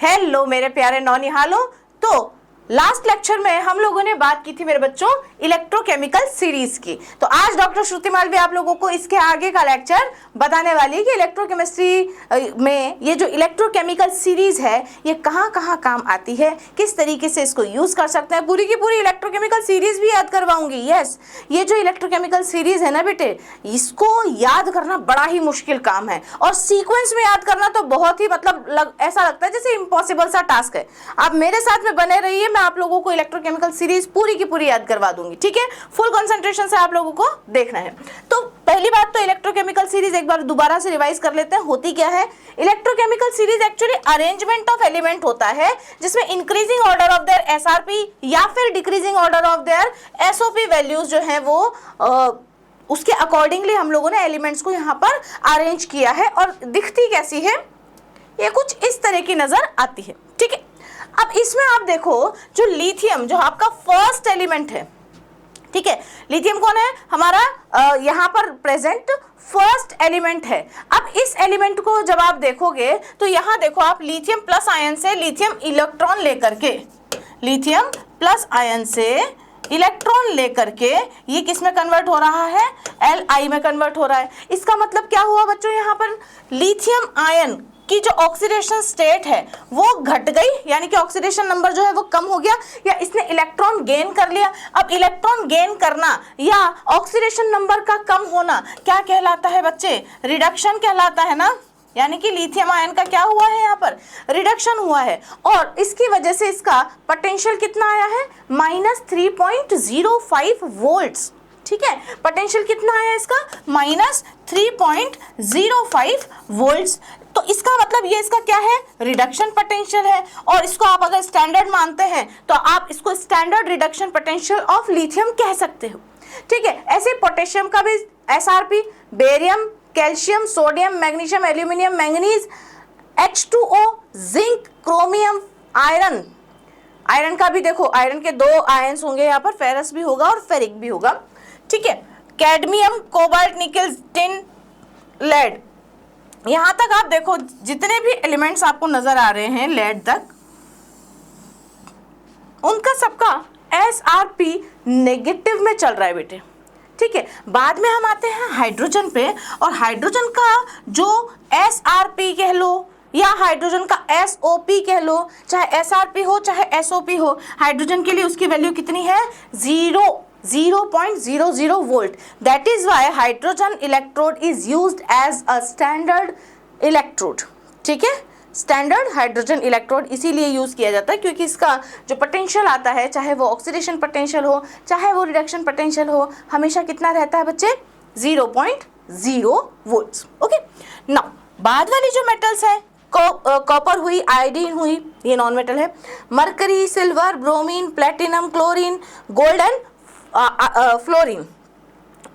Hello मेरे प्यारे नौनिहालों। तो लास्ट लेक्चर में हम लोगों ने बात की थी मेरे बच्चों इलेक्ट्रोकेमिकल सीरीज की। तो आज डॉक्टर श्रुति मालवी आप लोगों को इसके आगे का लेक्चर बताने वाली है कि इलेक्ट्रोकेमिस्ट्री में ये जो इलेक्ट्रोकेमिकल सीरीज है ये कहाँ कहाँ काम आती है, किस तरीके से इसको यूज कर सकते हैं। पूरी की पूरी इलेक्ट्रोकेमिकल सीरीज भी याद करवाऊंगी। यस, ये जो इलेक्ट्रोकेमिकल सीरीज है ना बेटे, इसको याद करना बड़ा ही मुश्किल काम है और सीक्वेंस में याद करना तो बहुत ही ऐसा लगता है जैसे इम्पॉसिबल सा टास्क है। आप मेरे साथ में बने रहिए, मैं आप लोगों को इलेक्ट्रोकेमिकल सीरीज पूरी की पूरी याद करवा दूंगी। ठीक है, फुल कंसंट्रेशन से आप लोगों को देखना है। तो पहली बात तो इलेक्ट्रोकेमिकल सीरीज एक बार दोबारा से रिवाइज कर लेते हैं, होती क्या है। Electrochemical series actually arrangement of element होता है जिसमें increasing order of their SRP या फिर decreasing order of their SOP values जो है वो उसके अकॉर्डिंगली हम लोगों ने एलिमेंट्स को यहाँ पर अरेंज किया है। और दिखती कैसी है, ये कुछ इस तरह की नजर आती है। ठीक है, अब इसमें आप देखो जो लिथियम जो आपका फर्स्ट एलिमेंट है, ठीक है, लिथियम कौन है हमारा यहाँ पर प्रेजेंट फर्स्ट एलिमेंट है। अब इस एलिमेंट को जब आप देखोगे तो यहाँ देखो आप लिथियम प्लस आयन से लिथियम इलेक्ट्रॉन लेकर के, लिथियम प्लस आयन से इलेक्ट्रॉन लेकर के ये किस में कन्वर्ट हो रहा है, Li में कन्वर्ट हो रहा है। इसका मतलब क्या हुआ बच्चों, यहाँ पर लिथियम आयन की जो ऑक्सीडेशन स्टेट है वो घट गई, यानी कि ऑक्सीडेशन नंबर जो है वो कम हो गया, या इसने इलेक्ट्रॉन गेन कर लिया। अब इलेक्ट्रॉन गेन करना या ऑक्सीडेशन नंबर का कम होना क्या कहलाता है बच्चे, रिडक्शन कहलाता है ना। यानी कि लिथियम आयन का क्या हुआ है, यहाँ पर रिडक्शन हुआ है और इसकी वजह से इसका पोटेंशियल कितना आया है, -3.05 वोल्ट्स। ठीक है, पोटेंशियल कितना आया इसका, -3.05 वोल्ट्स। तो इसका मतलब ये इसका क्या है, रिडक्शन पोटेंशियल है। और इसको आप अगर स्टैंडर्ड मानते हैं तो आप इसको standard reduction potential of lithium कह सकते हो। ठीक है, ऐसे पोटेशियम का भी SRP, barium, calcium, sodium, magnesium, aluminium, manganese, H2O, zinc, chromium, iron. Iron का भी देखो, आयरन के दो आयंस होंगे यहाँ पर, फेरस भी होगा और फेरिक भी होगा। ठीक है, कैडमियम, कोबाल्ट, निकल, टिन, लेड। यहां तक आप देखो जितने भी एलिमेंट्स आपको नजर आ रहे हैं लेड तक, उनका सबका एसआरपी नेगेटिव में चल रहा है बेटे। ठीक है, बाद में हम आते हैं हाइड्रोजन पे, और हाइड्रोजन का जो एसआरपी कह लो या हाइड्रोजन का एसओपी कह लो, चाहे एसआरपी हो चाहे एसओपी हो, हाइड्रोजन के लिए उसकी वैल्यू कितनी है, 0.00 volt. That is why hydrogen electrode is used as a standard electrode. ठीक है, स्टैंडर्ड हाइड्रोजन इलेक्ट्रोड इसीलिए यूज किया जाता है क्योंकि इसका जो पोटेंशियल आता है, चाहे वो ऑक्सीडेशन पोटेंशियल हो चाहे वो रिडक्शन पोटेंशियल हो, हमेशा कितना रहता है बच्चे, 0.0 वोल्ट्स। ओके, नाउ बाद वाली जो मेटल्स है, कॉपर हुई, आयोडीन हुई, ये नॉन मेटल है, mercury, silver, bromine, platinum, chlorine, gold and fluorine,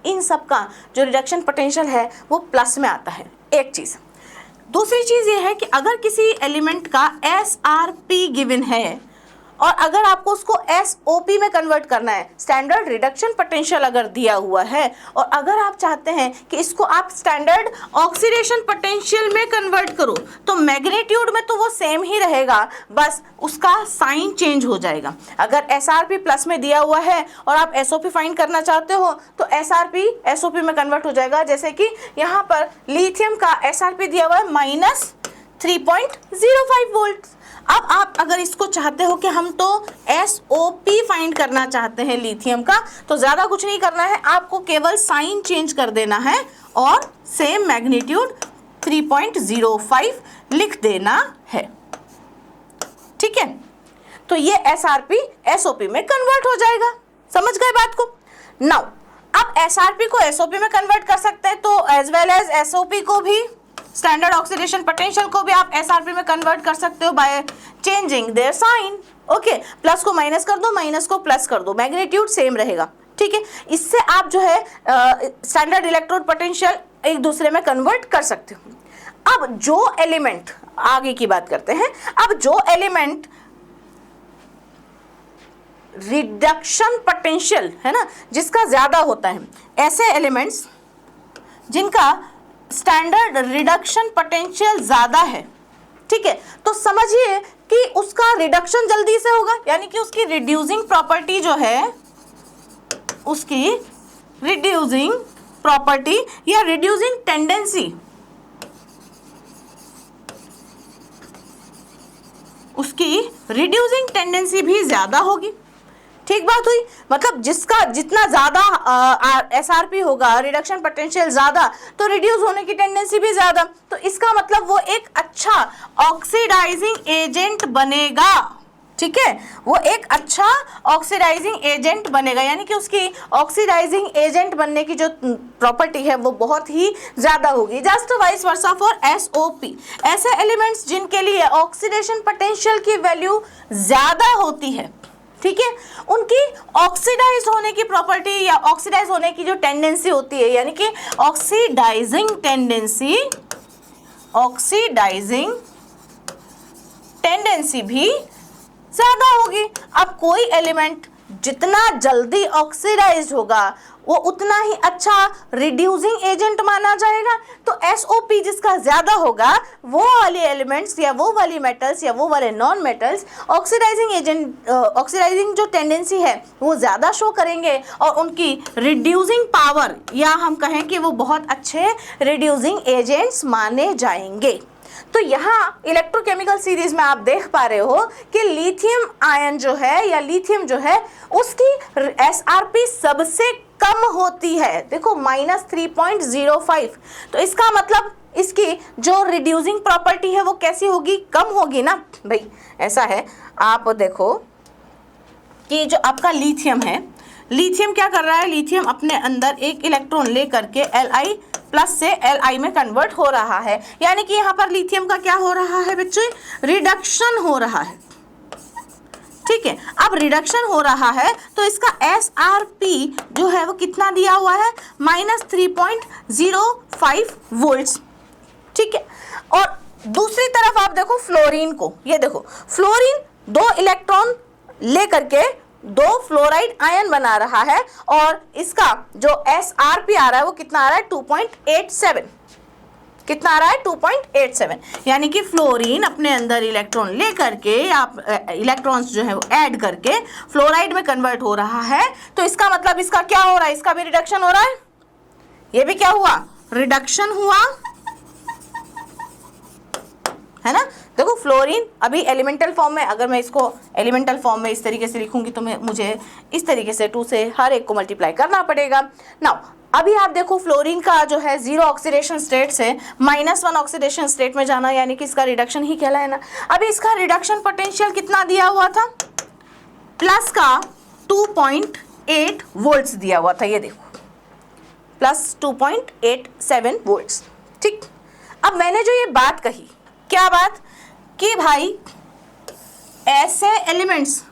इन सब का जो रिडक्शन पोटेंशियल है वो प्लस में आता है। एक चीज, दूसरी चीज ये है कि अगर किसी एलिमेंट का एसआरपी गिवन है और अगर आपको उसको एसओपी में कन्वर्ट करना है, स्टैंडर्ड रिडक्शन पोटेंशियल अगर दिया हुआ है, और अगर आप चाहते हैं कि इसको आप स्टैंडर्ड ऑक्सीडेशन पोटेंशियल में कन्वर्ट करो, तो मैग्नीट्यूड में तो वो सेम ही रहेगा, बस उसका साइन चेंज हो जाएगा। अगर एसआरपी प्लस में दिया हुआ है और आप एसओपी फाइंड करना चाहते हो तो एसआरपी एसओपी में कन्वर्ट हो जाएगा। जैसे कि यहाँ पर लिथियम का एसआरपी दिया हुआ है -3.05 वोल्ट। अब आप अगर इसको चाहते हो कि हम तो एसओपी फाइंड करना चाहते हैं लिथियम का, तो ज्यादा कुछ नहीं करना है, आपको केवल साइन चेंज कर देना है और सेम मैग्नीट्यूड 3.05 लिख देना है। ठीक है, तो ये एसआरपी एसओपी में कन्वर्ट हो जाएगा। समझ गए बात को। नाउ अब एसआरपी को एसओपी में कन्वर्ट कर सकते हैं, तो एज वेल एज एसओपी को भी, स्टैंडर्ड ऑक्सीडेशन पोटेंशियल को भी आप एसआरपी में कन्वर्ट कर सकते हो by changing their sign. Okay, plus को माइनस कर दो, माइनस को प्लस कर दो, मैग्नीट्यूड सेम रहेगा। ठीक है, इससे आप जो है स्टैंडर्ड इलेक्ट्रोड पोटेंशियल एक दूसरे में कन्वर्ट कर सकते हो। अब जो एलिमेंट, आगे की बात करते हैं, अब जो एलिमेंट रिडक्शन पोटेंशियल है ना जिसका ज्यादा होता है, ऐसे एलिमेंट्स जिनका स्टैंडर्ड रिडक्शन पोटेंशियल ज्यादा है, ठीक है, तो समझिए कि उसका रिडक्शन जल्दी से होगा, यानी कि उसकी रिड्यूसिंग प्रॉपर्टी जो है, उसकी रिड्यूसिंग प्रॉपर्टी या रिड्यूसिंग टेंडेंसी, उसकी रिड्यूसिंग टेंडेंसी भी ज्यादा होगी। ठीक बात हुई, मतलब जिसका जितना ज्यादा एसआरपी होगा, रिडक्शन पोटेंशियल ज्यादा, तो रिड्यूस होने की टेंडेंसी भी ज्यादा, तो इसका मतलब वो एक अच्छा ऑक्सीडाइजिंग एजेंट बनेगा। ठीक है, वो एक अच्छा ऑक्सीडाइजिंग एजेंट बनेगा, यानी कि उसकी ऑक्सीडाइजिंग एजेंट बनने की जो प्रॉपर्टी है वो बहुत ही ज्यादा होगी। Just vice versa for SOP, ऐसे एलिमेंट्स जिनके लिए ऑक्सीडेशन पोटेंशियल की वैल्यू ज्यादा होती है, ठीक है, उनकी ऑक्सीडाइज होने की प्रॉपर्टी या ऑक्सीडाइज होने की जो टेंडेंसी होती है, यानी कि ऑक्सीडाइजिंग टेंडेंसी भी ज्यादा होगी। अब कोई एलिमेंट जितना जल्दी ऑक्सीडाइज होगा वो उतना ही अच्छा रिड्यूसिंग एजेंट माना जाएगा। तो एसओपी जिसका ज्यादा होगा, वो वाले एलिमेंट्स या वो वाली मेटल्स या वो वाले non metals oxidising agent, oxidising जो टेंडेंसी है वो ज्यादा शो करेंगे और उनकी रिड्यूसिंग पावर, या हम कहें कि वो बहुत अच्छे रिड्यूसिंग एजेंट्स माने जाएंगे। तो यहाँ इलेक्ट्रोकेमिकल सीरीज में आप देख पा रहे हो कि लिथियम आयन जो है या लिथियम जो है उसकी एसआरपी सबसे कम होती है, देखो -3.05। तो इसका मतलब इसकी जो रिड्यूसिंग प्रॉपर्टी है वो कैसी होगी, कम होगी ना भाई। ऐसा है, आप देखो कि जो आपका लिथियम है, लिथियम क्या कर रहा है, लिथियम अपने अंदर एक इलेक्ट्रॉन लेकर के Li+ से Li में कन्वर्ट हो रहा है, यानी कि यहाँ पर लिथियम का क्या हो रहा है बच्चे, रिडक्शन हो रहा है। ठीक है, अब रिडक्शन हो रहा है तो इसका SRP जो है वो कितना दिया हुआ है, -3.05 वोल्ट्स। ठीक है, और दूसरी तरफ आप देखो फ्लोरीन को, ये देखो फ्लोरीन 2 इलेक्ट्रॉन लेकर के 2 फ्लोराइड आयन बना रहा है और इसका जो SRP आ रहा है वो कितना आ रहा है, 2.87। कितना आ रहा है, 2.87। यानी कि फ्लोरीन अपने अंदर इलेक्ट्रॉन लेकर के, आप इलेक्ट्रॉन्स जो है वो ऐड करके फ्लोराइड में कन्वर्ट हो रहा है। तो इसका मतलब इसका क्या हो रहा है, इसका भी रिडक्शन हो रहा है, ये भी क्या हुआ, रिडक्शन हुआ, है ना। देखो फ्लोरीन अभी एलिमेंटल फॉर्म में, अगर मैं इसको एलिमेंटल फॉर्म में इस तरीके से लिखूंगी तो मुझे इस तरीके से 2 से हर एक को मल्टीप्लाई करना पड़ेगा। नाउ अभी आप देखो फ्लोरीन का जो है 0 ऑक्सीडेशन स्टेट से -1 ऑक्सीडेशन स्टेट में जाना, यानी कि इसका रिडक्शन ही कहलाए ना। अभी इसका रिडक्शन पोटेंशियल कितना दिया हुआ था, प्लस का 2.8 वोल्ट्स दिया हुआ था, ये देखो प्लस 2.87 वोल्ट्स। ठीक, अब मैंने जो ये बात कही, क्या बात, कि भाई ऐसे एलिमेंट्स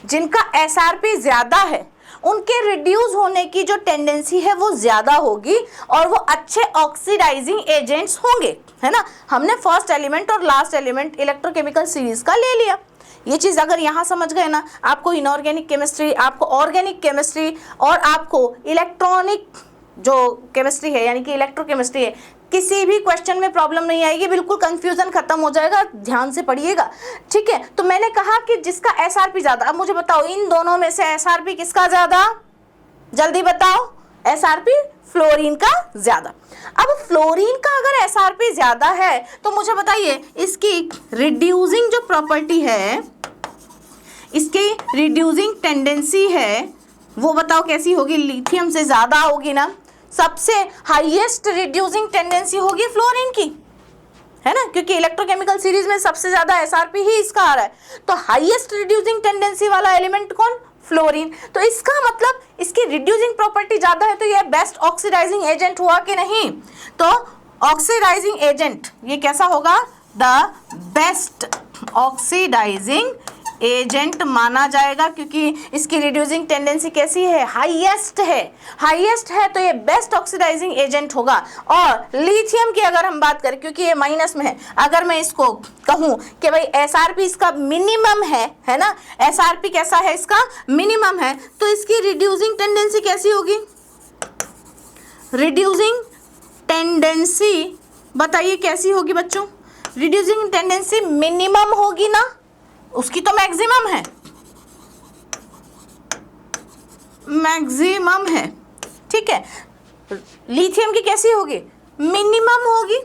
जिनका एसआरपी ज्यादा है उनके रिड्यूस होने की जो टेंडेंसी है वो ज्यादा होगी और वो अच्छे ऑक्सीडाइजिंग एजेंट्स होंगे, है ना। हमने फर्स्ट एलिमेंट और लास्ट एलिमेंट इलेक्ट्रोकेमिकल सीरीज का ले लिया। ये चीज अगर यहाँ समझ गए ना, आपको इनऑर्गेनिक केमिस्ट्री, आपको ऑर्गेनिक केमिस्ट्री और आपको इलेक्ट्रॉनिक जो केमिस्ट्री है यानी कि इलेक्ट्रोकेमिस्ट्री है, किसी भी क्वेश्चन में प्रॉब्लम नहीं आएगी, बिल्कुल कंफ्यूजन खत्म हो जाएगा, ध्यान से पढ़िएगा। ठीक है, तो मैंने कहा कि जिसका एसआरपी ज्यादा, अब मुझे बताओ इन दोनों में से एसआरपी किसका ज्यादा, जल्दी बताओ, एसआरपी फ्लोरीन का ज्यादा। अब फ्लोरीन का अगर एसआरपी ज्यादा है तो मुझे बताइए इसकी रिड्यूसिंग जो प्रॉपर्टी है, इसकी रिड्यूसिंग टेंडेंसी है, वो बताओ कैसी होगी, लिथियम से ज्यादा होगी ना। सबसे हाईएस्ट रिड्यूसिंग टेंडेंसी होगी फ्लोरीन की, है ना, क्योंकि इलेक्ट्रोकेमिकल सीरीज में सबसे ज्यादा एसआरपी ही इसका आ रहा है। तो हाईएस्ट रिड्यूसिंग टेंडेंसी वाला एलिमेंट कौन, फ्लोरीन। तो इसका मतलब इसकी रिड्यूसिंग प्रॉपर्टी ज्यादा है तो यह बेस्ट ऑक्सीडाइजिंग एजेंट हुआ कि नहीं। तो ऑक्सीडाइजिंग एजेंट ये कैसा होगा, द बेस्ट ऑक्सीडाइजिंग एजेंट माना जाएगा, क्योंकि इसकी रिड्यूसिंग टेंडेंसी कैसी है, हाईएस्ट है। हाईएस्ट है तो ये बेस्ट ऑक्सीडाइजिंग एजेंट होगा। और लिथियम की अगर हम बात करें, क्योंकि ये माइनस में है, अगर मैं इसको कहूं कि भाई एसआरपी इसका मिनिमम है ना, एसआरपी कैसा है, इसका मिनिमम है, तो इसकी रिड्यूसिंग टेंडेंसी कैसी होगी, रिड्यूसिंग टेंडेंसी बताइए कैसी होगी बच्चों, रिड्यूसिंग टेंडेंसी मिनिमम होगी ना, उसकी तो मैक्सिमम है, मैक्सिमम है, ठीक है। लिथियम की कैसी होगी, मिनिमम होगी।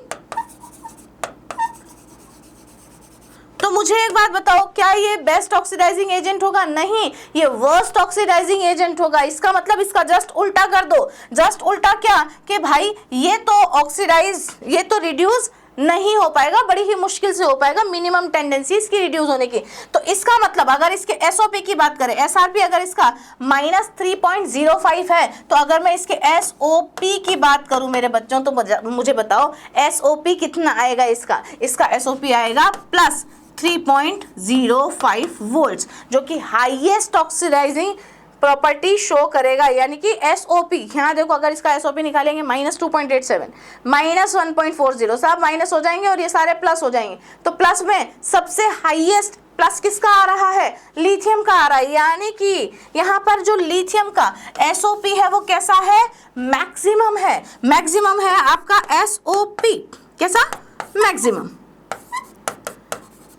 तो मुझे एक बात बताओ, क्या ये बेस्ट ऑक्सीडाइजिंग एजेंट होगा? नहीं, ये वर्स्ट ऑक्सीडाइजिंग एजेंट होगा। इसका मतलब इसका जस्ट उल्टा कर दो। जस्ट उल्टा क्या कि भाई ये तो ऑक्सीडाइज, ये तो रिड्यूस नहीं हो पाएगा, बड़ी ही मुश्किल से हो पाएगा, मिनिमम टेंडेंसी इसकी रिड्यूस होने की। तो इसका मतलब अगर इसके एसओपी की बात करें, एसआरपी अगर इसका -3.05 है, तो अगर मैं इसके एसओपी की बात करूं मेरे बच्चों, तो मुझे बताओ एसओपी कितना आएगा इसका? इसका एसओपी आएगा +3.05 वोल्ट्स, जो कि हाईएस्ट ऑक्सीडाइजिंग प्रॉपर्टी शो करेगा। यानी कि एसओपी, यहाँ देखो अगर इसका एसओपी निकालेंगे -2.87, -1.40, सब माइनस हो जाएंगे और ये सारे प्लस हो जाएंगे। तो प्लस में सबसे हाईएस्ट प्लस किसका आ रहा है? लिथियम का आ रहा है। यानी कि यहाँ पर जो लिथियम का एसओपी है वो कैसा है? मैक्सिमम है। मैक्सिमम है आपका एसओपी, कैसा? मैक्सिमम।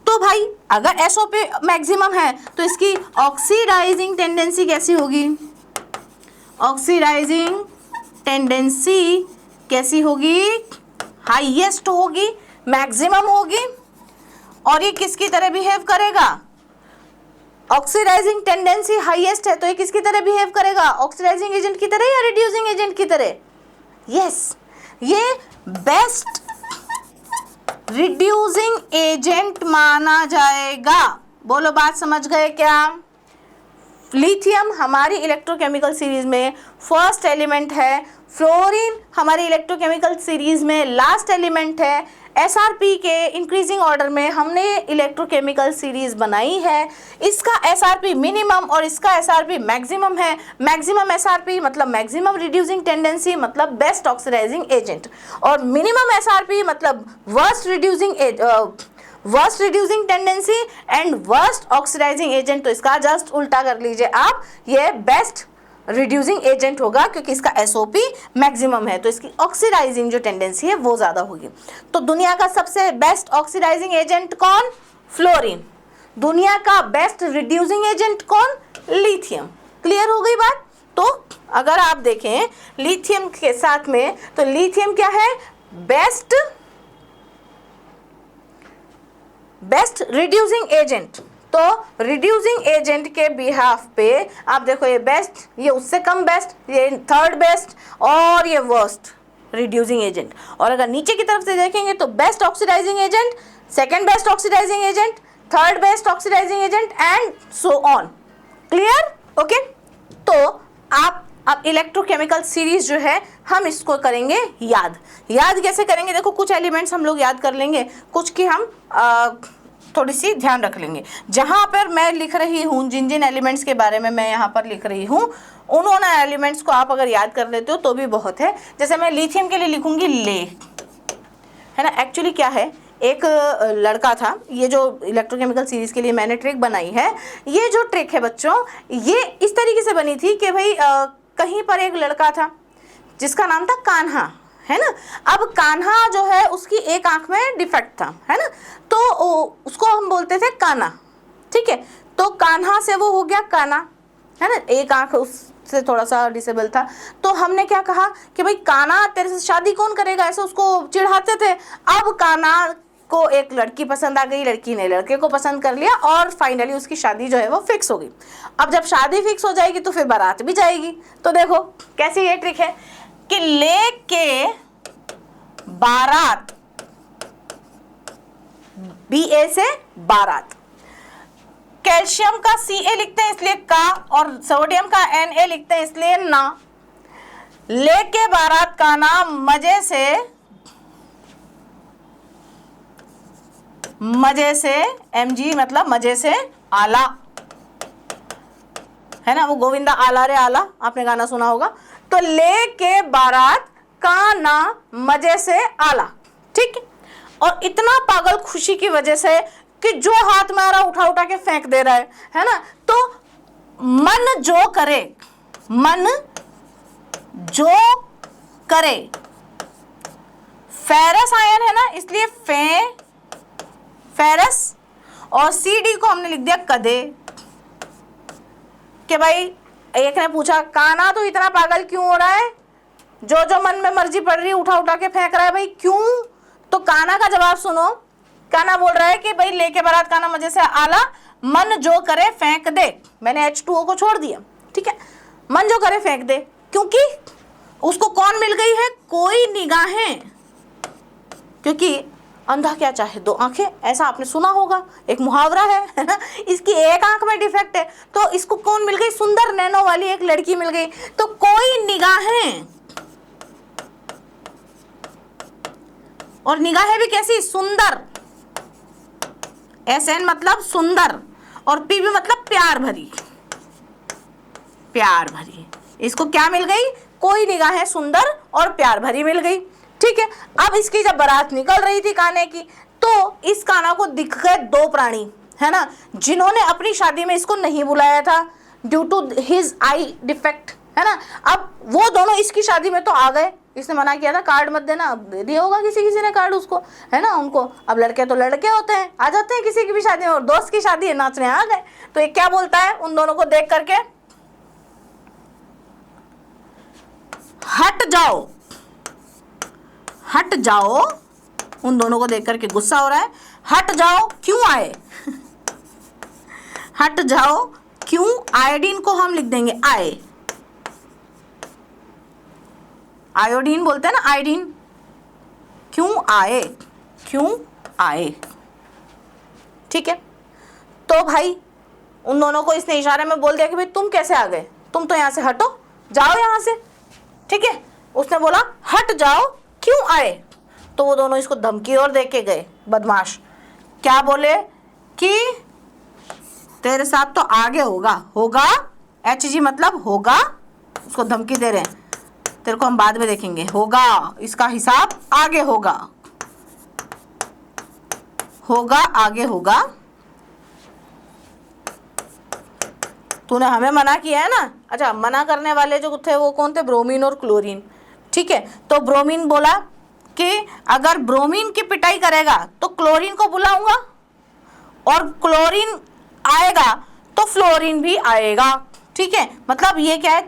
तो भाई अगर एसओपी मैक्सिमम है तो इसकी ऑक्सीडाइजिंग टेंडेंसी कैसी होगी? ऑक्सीडाइजिंग टेंडेंसी कैसी होगी? हाईएस्ट होगी, मैक्सिमम होगी। और ये किसकी तरह बिहेव करेगा? ऑक्सीडाइजिंग टेंडेंसी हाईएस्ट है तो ये किसकी तरह बिहेव करेगा? ऑक्सीडाइजिंग एजेंट की तरह या रिड्यूसिंग एजेंट की तरह? यस, ये बेस्ट रिड्यूसिंग एजेंट माना जाएगा। बोलो, बात समझ गए क्या? लिथियम हमारी इलेक्ट्रोकेमिकल सीरीज में फर्स्ट एलिमेंट है, फ्लोरीन हमारी इलेक्ट्रोकेमिकल सीरीज में लास्ट एलिमेंट है। एसआरपी के इंक्रीजिंग ऑर्डर में हमने इलेक्ट्रोकेमिकल सीरीज बनाई है। इसका एसआरपी मिनिमम और इसका एसआरपी मैक्सिमम है। मैक्सिमम एसआरपी मतलब मैक्सिमम रिड्यूसिंग टेंडेंसी मतलब बेस्ट ऑक्सीडाइजिंग एजेंट, और मिनिमम एसआरपी मतलब worst reducing tendency and worst oxidising agent. तो इसका जस्ट उल्टा कर लीजिए आप, ये बेस्ट रिड्यूसिंग एजेंट होगा क्योंकि इसका एसओपी मैक्सिमम है, तो इसकी ऑक्सीडाइजिंग जो टेंडेंसी है वो ज़्यादा होगी। तो दुनिया का सबसे बेस्ट ऑक्सीडाइजिंग एजेंट कौन? फ्लोरीन। दुनिया का बेस्ट रिड्यूसिंग एजेंट कौन? लिथियम। क्लियर हो गई बात? तो अगर आप देखें लिथियम के साथ में, तो लिथियम क्या है? Best reducing agent. तो रिड्यूसिंग एजेंट के बिहाफ पे आप देखो, ये बेस्ट, ये उससे कम बेस्ट, ये थर्ड बेस्ट और ये वर्स्ट रिड्यूसिंग एजेंट। और अगर नीचे की तरफ से देखेंगे तो best oxidising agent, second best oxidising agent, third best oxidising agent and so on. Clear? Okay. तो आप अब इलेक्ट्रोकेमिकल सीरीज जो है हम इसको करेंगे याद कैसे करेंगे? देखो, कुछ एलिमेंट्स हम लोग याद कर लेंगे, कुछ की हम थोड़ी सी ध्यान रख लेंगे। जहाँ पर मैं लिख रही हूँ, जिन जिन एलिमेंट्स के बारे में मैं यहाँ पर लिख रही हूँ, उन्होंने एलिमेंट्स को आप अगर याद कर लेते हो तो भी बहुत है। जैसे मैं लिथियम के लिए लिखूंगी ले, है ना। एक्चुअली क्या है, एक लड़का था, ये जो इलेक्ट्रोकेमिकल सीरीज के लिए मैंने ट्रिक बनाई है, ये जो ट्रिक है बच्चों, ये इस तरीके से बनी थी कि भाई कहीं पर एक लड़का था जिसका नाम था कान्हा, है ना। अब कान्हा जो है उसकी एक आंख में डिफेक्ट था, है ना, तो उसको हम बोलते थे काना, ठीक है। तो कान्हा से वो हो गया काना, है ना, एक आंख उससे थोड़ा सा डिसेबल था। तो हमने क्या कहा कि भाई काना तेरे से शादी कौन करेगा, ऐसे उसको चिढ़ाते थे। अब काना को एक लड़की पसंद आ गई, लड़की ने लड़के को पसंद कर लिया और फाइनली उसकी शादी जो है वो फिक्स हो गई। अब जब शादी फिक्स हो जाएगी तो फिर बारात भी जाएगी। तो देखो कैसी ये ट्रिक है कि लेके बारात, BA से बारात, कैल्शियम का CA लिखते हैं इसलिए का, और सोडियम का Na लिखते हैं इसलिए ना। लेके बारात का नाम मजे से MG मतलब मजे से आला, है ना, वो गोविंदा आला रे आला, आपने गाना सुना होगा। तो लेके बारात का नाम मजे से आला, ठीक। और इतना पागल खुशी की वजह से कि जो हाथ में आ रहा उठा उठा के फेंक दे रहा है ना। तो मन जो करे, फेरस आयन है ना, इसलिए फेरस, और CD को हमने लिख दिया कदे। कि भाई एक ने पूछा कान्हा तो इतना पागल क्यों हो रहा है, जो जो मन में मर्जी पड़ रही उठा उठा के फेंक रहा है, भाई क्यों? तो कान्हा का जवाब सुनो। कान्हा बोल रहा है कि भाई लेके बारात कान्हा मजे से आला, मन जो करे फेंक दे। मैंने H2O को छोड़ दिया, ठीक है, मन जो करे फेंक दे, क्योंकि उसको कौन मिल गई है? कोई निगाहें। क्योंकि अंधा क्या चाहे दो आंखें, ऐसा आपने सुना होगा, एक मुहावरा है ना। इसकी एक आंख में डिफेक्ट है, तो इसको कौन मिल गई? सुंदर नैनो वाली एक लड़की मिल गई। तो कोई निगाहें, और निगाहें भी कैसी? सुंदर। SN मतलब सुंदर, और P भी मतलब प्यार भरी, प्यार भरी। इसको क्या मिल गई? कोई निगाहें सुंदर और प्यार भरी मिल गई, ठीक है। अब इसकी जब बारात निकल रही थी कान्हे की, तो इस कान्हा को दिख गए दो प्राणी, है ना, जिन्होंने अपनी शादी में इसको नहीं बुलाया था due to his eye defect, है ना। अब वो दोनों इसकी शादी में तो आ गए, इसने मना किया था कार्ड मत देना, अब दे दिया होगा किसी किसी ने कार्ड उसको, है ना, उनको। अब लड़के तो लड़के होते हैं, आ जाते हैं किसी की भी शादी में, और दोस्त की शादी है, नाचने आ गए। तो ये क्या बोलता है उन दोनों को देख करके? हट जाओ, हट जाओ। उन दोनों को देख करके गुस्सा हो रहा है। हट जाओ, क्यों आए? हट जाओ क्यों? आयोडीन को हम लिख देंगे आए, आयोडीन बोलते हैं ना, आयोडीन। क्यों आए, क्यों आए, ठीक है। तो भाई उन दोनों को इसने इशारे में बोल दिया कि भाई तुम कैसे आ गए, तुम तो यहां से हटो, जाओ यहां से, ठीक है। उसने बोला हट जाओ, क्यों आए? तो वो दोनों इसको धमकी और दे के गए, बदमाश। क्या बोले कि तेरे साथ तो आगे होगा, होगा, HG मतलब होगा, उसको धमकी दे रहे हैं, तेरे को हम बाद में देखेंगे, होगा, इसका हिसाब आगे होगा, होगा आगे होगा। तूने हमें मना किया है ना। अच्छा, मना करने वाले जो थे वो कौन थे? ब्रोमीन और क्लोरीन, ठीक है। तो ब्रोमीन बोला कि अगर ब्रोमीन की पिटाई करेगा तो क्लोरीन को बुलाऊंगा, और क्लोरीन आएगा तो फ्लोरीन भी आएगा, ठीक है। मतलब ये क्या है,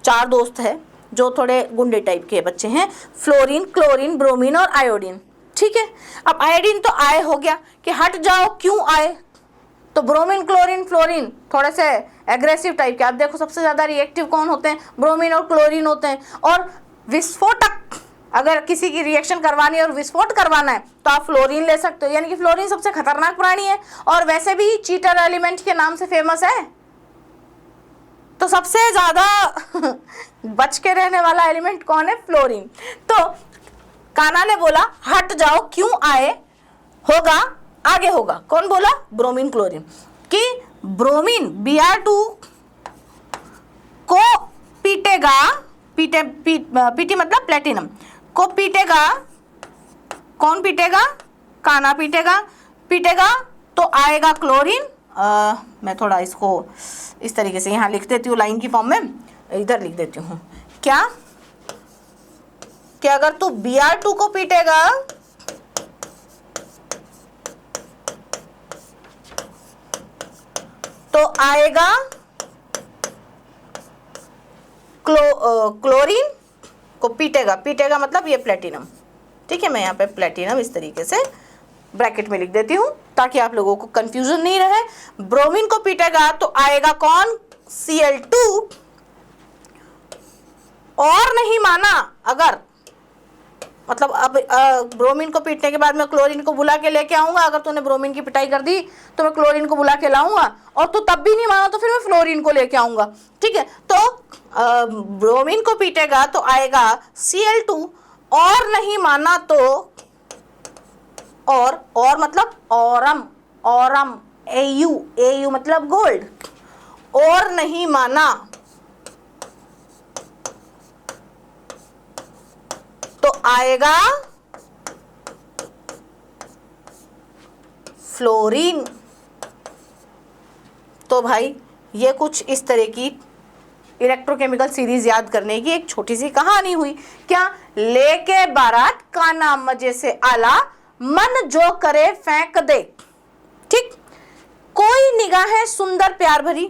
चार दोस्त है जो थोड़े गुंडे टाइप के बच्चे हैं, फ्लोरीन, क्लोरीन, ब्रोमीन और आयोडीन, ठीक है। अब आयोडीन तो आए हो गया कि हट जाओ, क्यों आए? तो ब्रोमीन, क्लोरीन, फ्लोरीन थोड़े से एग्रेसिव टाइप के। आप देखो सबसे ज्यादा रिएक्टिव कौन होते हैं? ब्रोमीन और क्लोरीन होते हैं। और विस्फोटक, अगर किसी की रिएक्शन करवानी है और विस्फोट करवाना है तो आप फ्लोरीन ले सकते हो, यानी कि फ्लोरीन सबसे खतरनाक प्राणी है, और वैसे भी चीटर एलिमेंट के नाम से फेमस है। तो सबसे ज्यादा बच के रहने वाला एलिमेंट कौन है? फ्लोरीन। तो कान्हा ने बोला हट जाओ, क्यों आए? होगा आगे होगा। कौन बोला? Bromine, chlorine. कि ब्रोमीन Br2 को पीटेगा, पीटी मतलब प्लेटिनम को पीटेगा। कौन पीटेगा? कान्हा पीटेगा तो आएगा क्लोरीन। मैं थोड़ा इसको इस तरीके से यहाँ लिख देती हूँ, लाइन की फॉर्म में इधर लिख देती हूँ। क्या कि अगर तू Br2 को पीटेगा तो आएगा क्लोरीन को पीटेगा मतलब ये प्लेटिनम, ठीक है। मैं यहाँ पे प्लेटिनम इस तरीके से ब्रैकेट में लिख देती हूँ ताकि आप लोगों को कंफ्यूजन नहीं रहे। ब्रोमीन को पीटेगा तो आएगा कौन? Cl2। और नहीं माना अगर, मतलब अब ब्रोमीन को पीटने के बाद मैं क्लोरीन को बुला के लेके आऊंगा। अगर तूने ब्रोमीन की पिटाई कर दी तो मैं क्लोरीन को बुला के लाऊंगा, और तू तब भी नहीं माना तो फिर मैं फ्लोरीन को लेके आऊंगा, ठीक है। तो ब्रोमीन को पीटेगा तो आएगा Cl2, और नहीं माना तो और मतलब औरम, AU मतलब गोल्ड। और नहीं माना तो आएगा फ्लोरीन। तो भाई ये कुछ इस तरह की इलेक्ट्रोकेमिकल सीरीज याद करने की एक छोटी सी कहानी हुई। क्या? लेके बारात कान्हा मजे से आला, मन जो करे फेंक दे। ठीक, कोई निगाहें सुंदर प्यार भरी,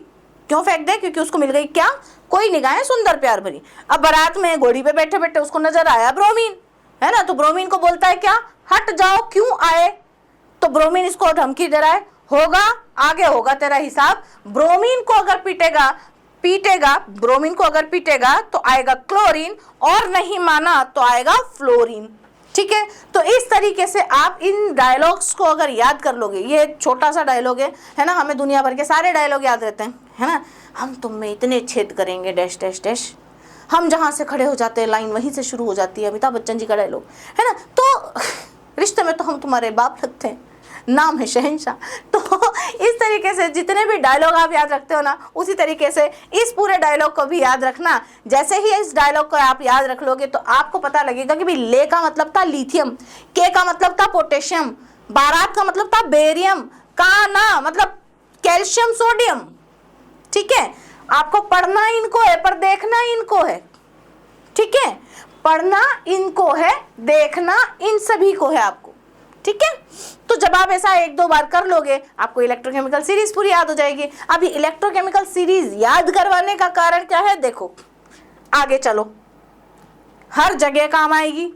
क्यों फेंक दे? क्योंकि उसको मिल गई क्या? कोई निगाहें सुंदर प्यार भरी। अब बारात में घोड़ी पे बैठे बैठे उसको नजर आया ब्रोमीन, है ना, तो ब्रोमीन को बोलता है क्या? हट जाओ, क्यों आए? तो ब्रोमीन इसको धमकी दे रहा है, होगा आगे होगा तेरा हिसाब। ब्रोमीन को अगर पीटेगा ब्रोमीन को अगर पीटेगा तो आएगा क्लोरीन, और नहीं माना तो आएगा फ्लोरीन। ठीक है, तो इस तरीके से आप इन डायलॉग्स को अगर याद कर लोगे, ये छोटा सा डायलॉग है ना, हमें दुनिया भर के सारे डायलॉग याद रहते हैं, है ना, हम तुम में इतने छेद करेंगे डैश डैश डैश, हम जहां से खड़े हो जाते हैं लाइन वहीं से शुरू हो जाती है, अमिताभ बच्चन जी का डायलॉग है ना, तो रिश्ते में तो हम तुम्हारे बाप लगते हैं, नाम है शहंशाह। तो इस तरीके से जितने भी डायलॉग आप याद रखते हो ना, उसी तरीके से इस पूरे डायलॉग को भी याद रखना। जैसे ही इस डायलॉग को आप याद रख लोगे तो आपको पता लगेगा कि भाई ले का मतलब था लिथियम, के का मतलब था पोटेशियम, बारात का मतलब था बेरियम, का ना मतलब कैल्शियम सोडियम। ठीक है, आपको पढ़ना इनको है पर देखना इनको है। ठीक है, पढ़ना इनको है, देखना इन सभी को है आपको। ठीक है, तो जब आप ऐसा एक दो बार कर लोगे आपको इलेक्ट्रोकेमिकल सीरीज पूरी याद हो जाएगी। अब ये इलेक्ट्रोकेमिकल सीरीज याद करवाने का कारण क्या है? देखो आगे चलो, हर जगह काम आएगी।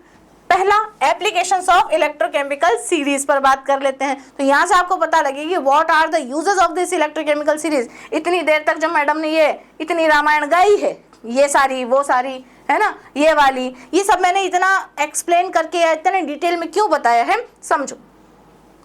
पहला एप्लीकेशंस ऑफ इलेक्ट्रोकेमिकल सीरीज पर बात कर लेते हैं। तो यहाँ से आपको पता लगेगी what are the uses of this electrochemical series. इतनी देर तक जब मैडम ने ये इतनी रामायण गाई है, ये सारी वो सारी, है ना, ये वाली, ये सब मैंने इतना एक्सप्लेन करके इतने डिटेल में क्यों बताया है, समझो।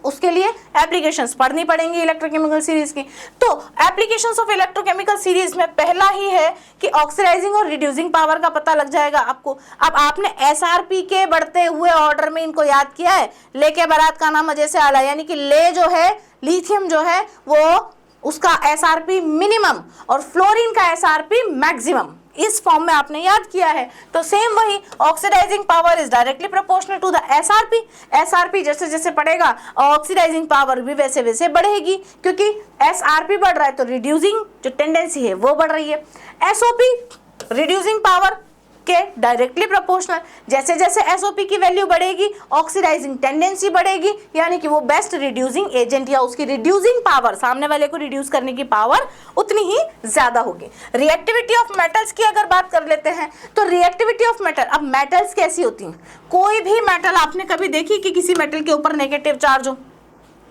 उसके लिए एप्लीकेशंस पढ़नी पड़ेंगी इलेक्ट्रोकेमिकल सीरीज की। तो एप्लीकेशंस ऑफ इलेक्ट्रोकेमिकल सीरीज में पहला ही है कि ऑक्सीडाइजिंग और रिड्यूसिंग पावर का पता लग जाएगा आपको। अब आपने एसआरपी के बढ़ते हुए ऑर्डर में इनको याद किया है। ले के बारात का नाम अजय से आला, यानी कि ले जो है, लिथियम जो है, वो उसका एसआरपी मिनिमम और फ्लोरीन का एसआरपी मैक्सिमम, इस फॉर्म में आपने याद किया है। तो सेम वही oxidising power is directly proportional to the SRP. SRP जैसे जैसे बढ़ेगा ऑक्सीडाइजिंग पावर भी वैसे वैसे बढ़ेगी, क्योंकि एसआरपी बढ़ रहा है तो रिड्यूसिंग जो टेंडेंसी है वो बढ़ रही है। एसओपी रिड्यूसिंग पावर के डायरेक्टली प्रोपोर्शनल। जैसे जैसे एसओपी की वैल्यू बढ़ेगी ऑक्सीडाइजिंग टेंडेंसी बढ़ेगी, यानी कि वो बेस्ट रिड्यूसिंग एजेंट या उसकी रिड्यूसिंग पावर, सामने वाले को रिड्यूस करने की पावर उतनी ही ज्यादा होगी। रिएक्टिविटी ऑफ मेटल्स की अगर बात कर लेते हैं तो रिएक्टिविटी ऑफ मेटल, अब मेटल्स कैसी होती हैं? कोई भी मेटल आपने कभी देखी कि किसी मेटल के ऊपर नेगेटिव चार्ज हो?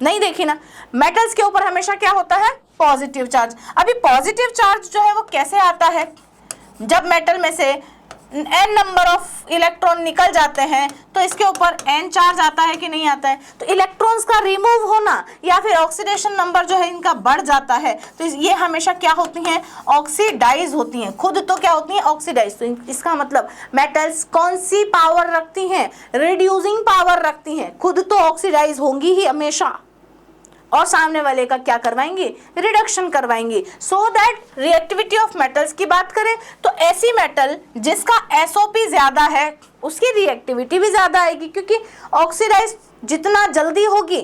नहीं देखी ना। मेटल्स के ऊपर हमेशा क्या होता है? Positive charge. अभी पॉजिटिव चार्ज जो है वो कैसे आता है? जब मेटल में से n नंबर ऑफ इलेक्ट्रॉन निकल जाते हैं तो इसके ऊपर n चार्ज आता है कि नहीं आता है? तो इलेक्ट्रॉन्स का रिमूव होना या फिर ऑक्सीडेशन नंबर जो है इनका बढ़ जाता है, तो ये हमेशा क्या होती हैं? ऑक्सीडाइज होती हैं। खुद तो क्या होती हैं? ऑक्सीडाइज। तो इसका मतलब मेटल्स कौन सी पावर रखती हैं? रिड्यूसिंग पावर रखती हैं। खुद तो ऑक्सीडाइज होंगी ही हमेशा, और सामने वाले का क्या करवाएंगे? रिडक्शन करवाएंगे। So that reactivity of metals की बात करें तो ऐसी मेटल जिसका एसओपी ज्यादा है उसकी रिएक्टिविटी भी ज्यादा आएगी, क्योंकि ऑक्सीडाइज जितना जल्दी होगी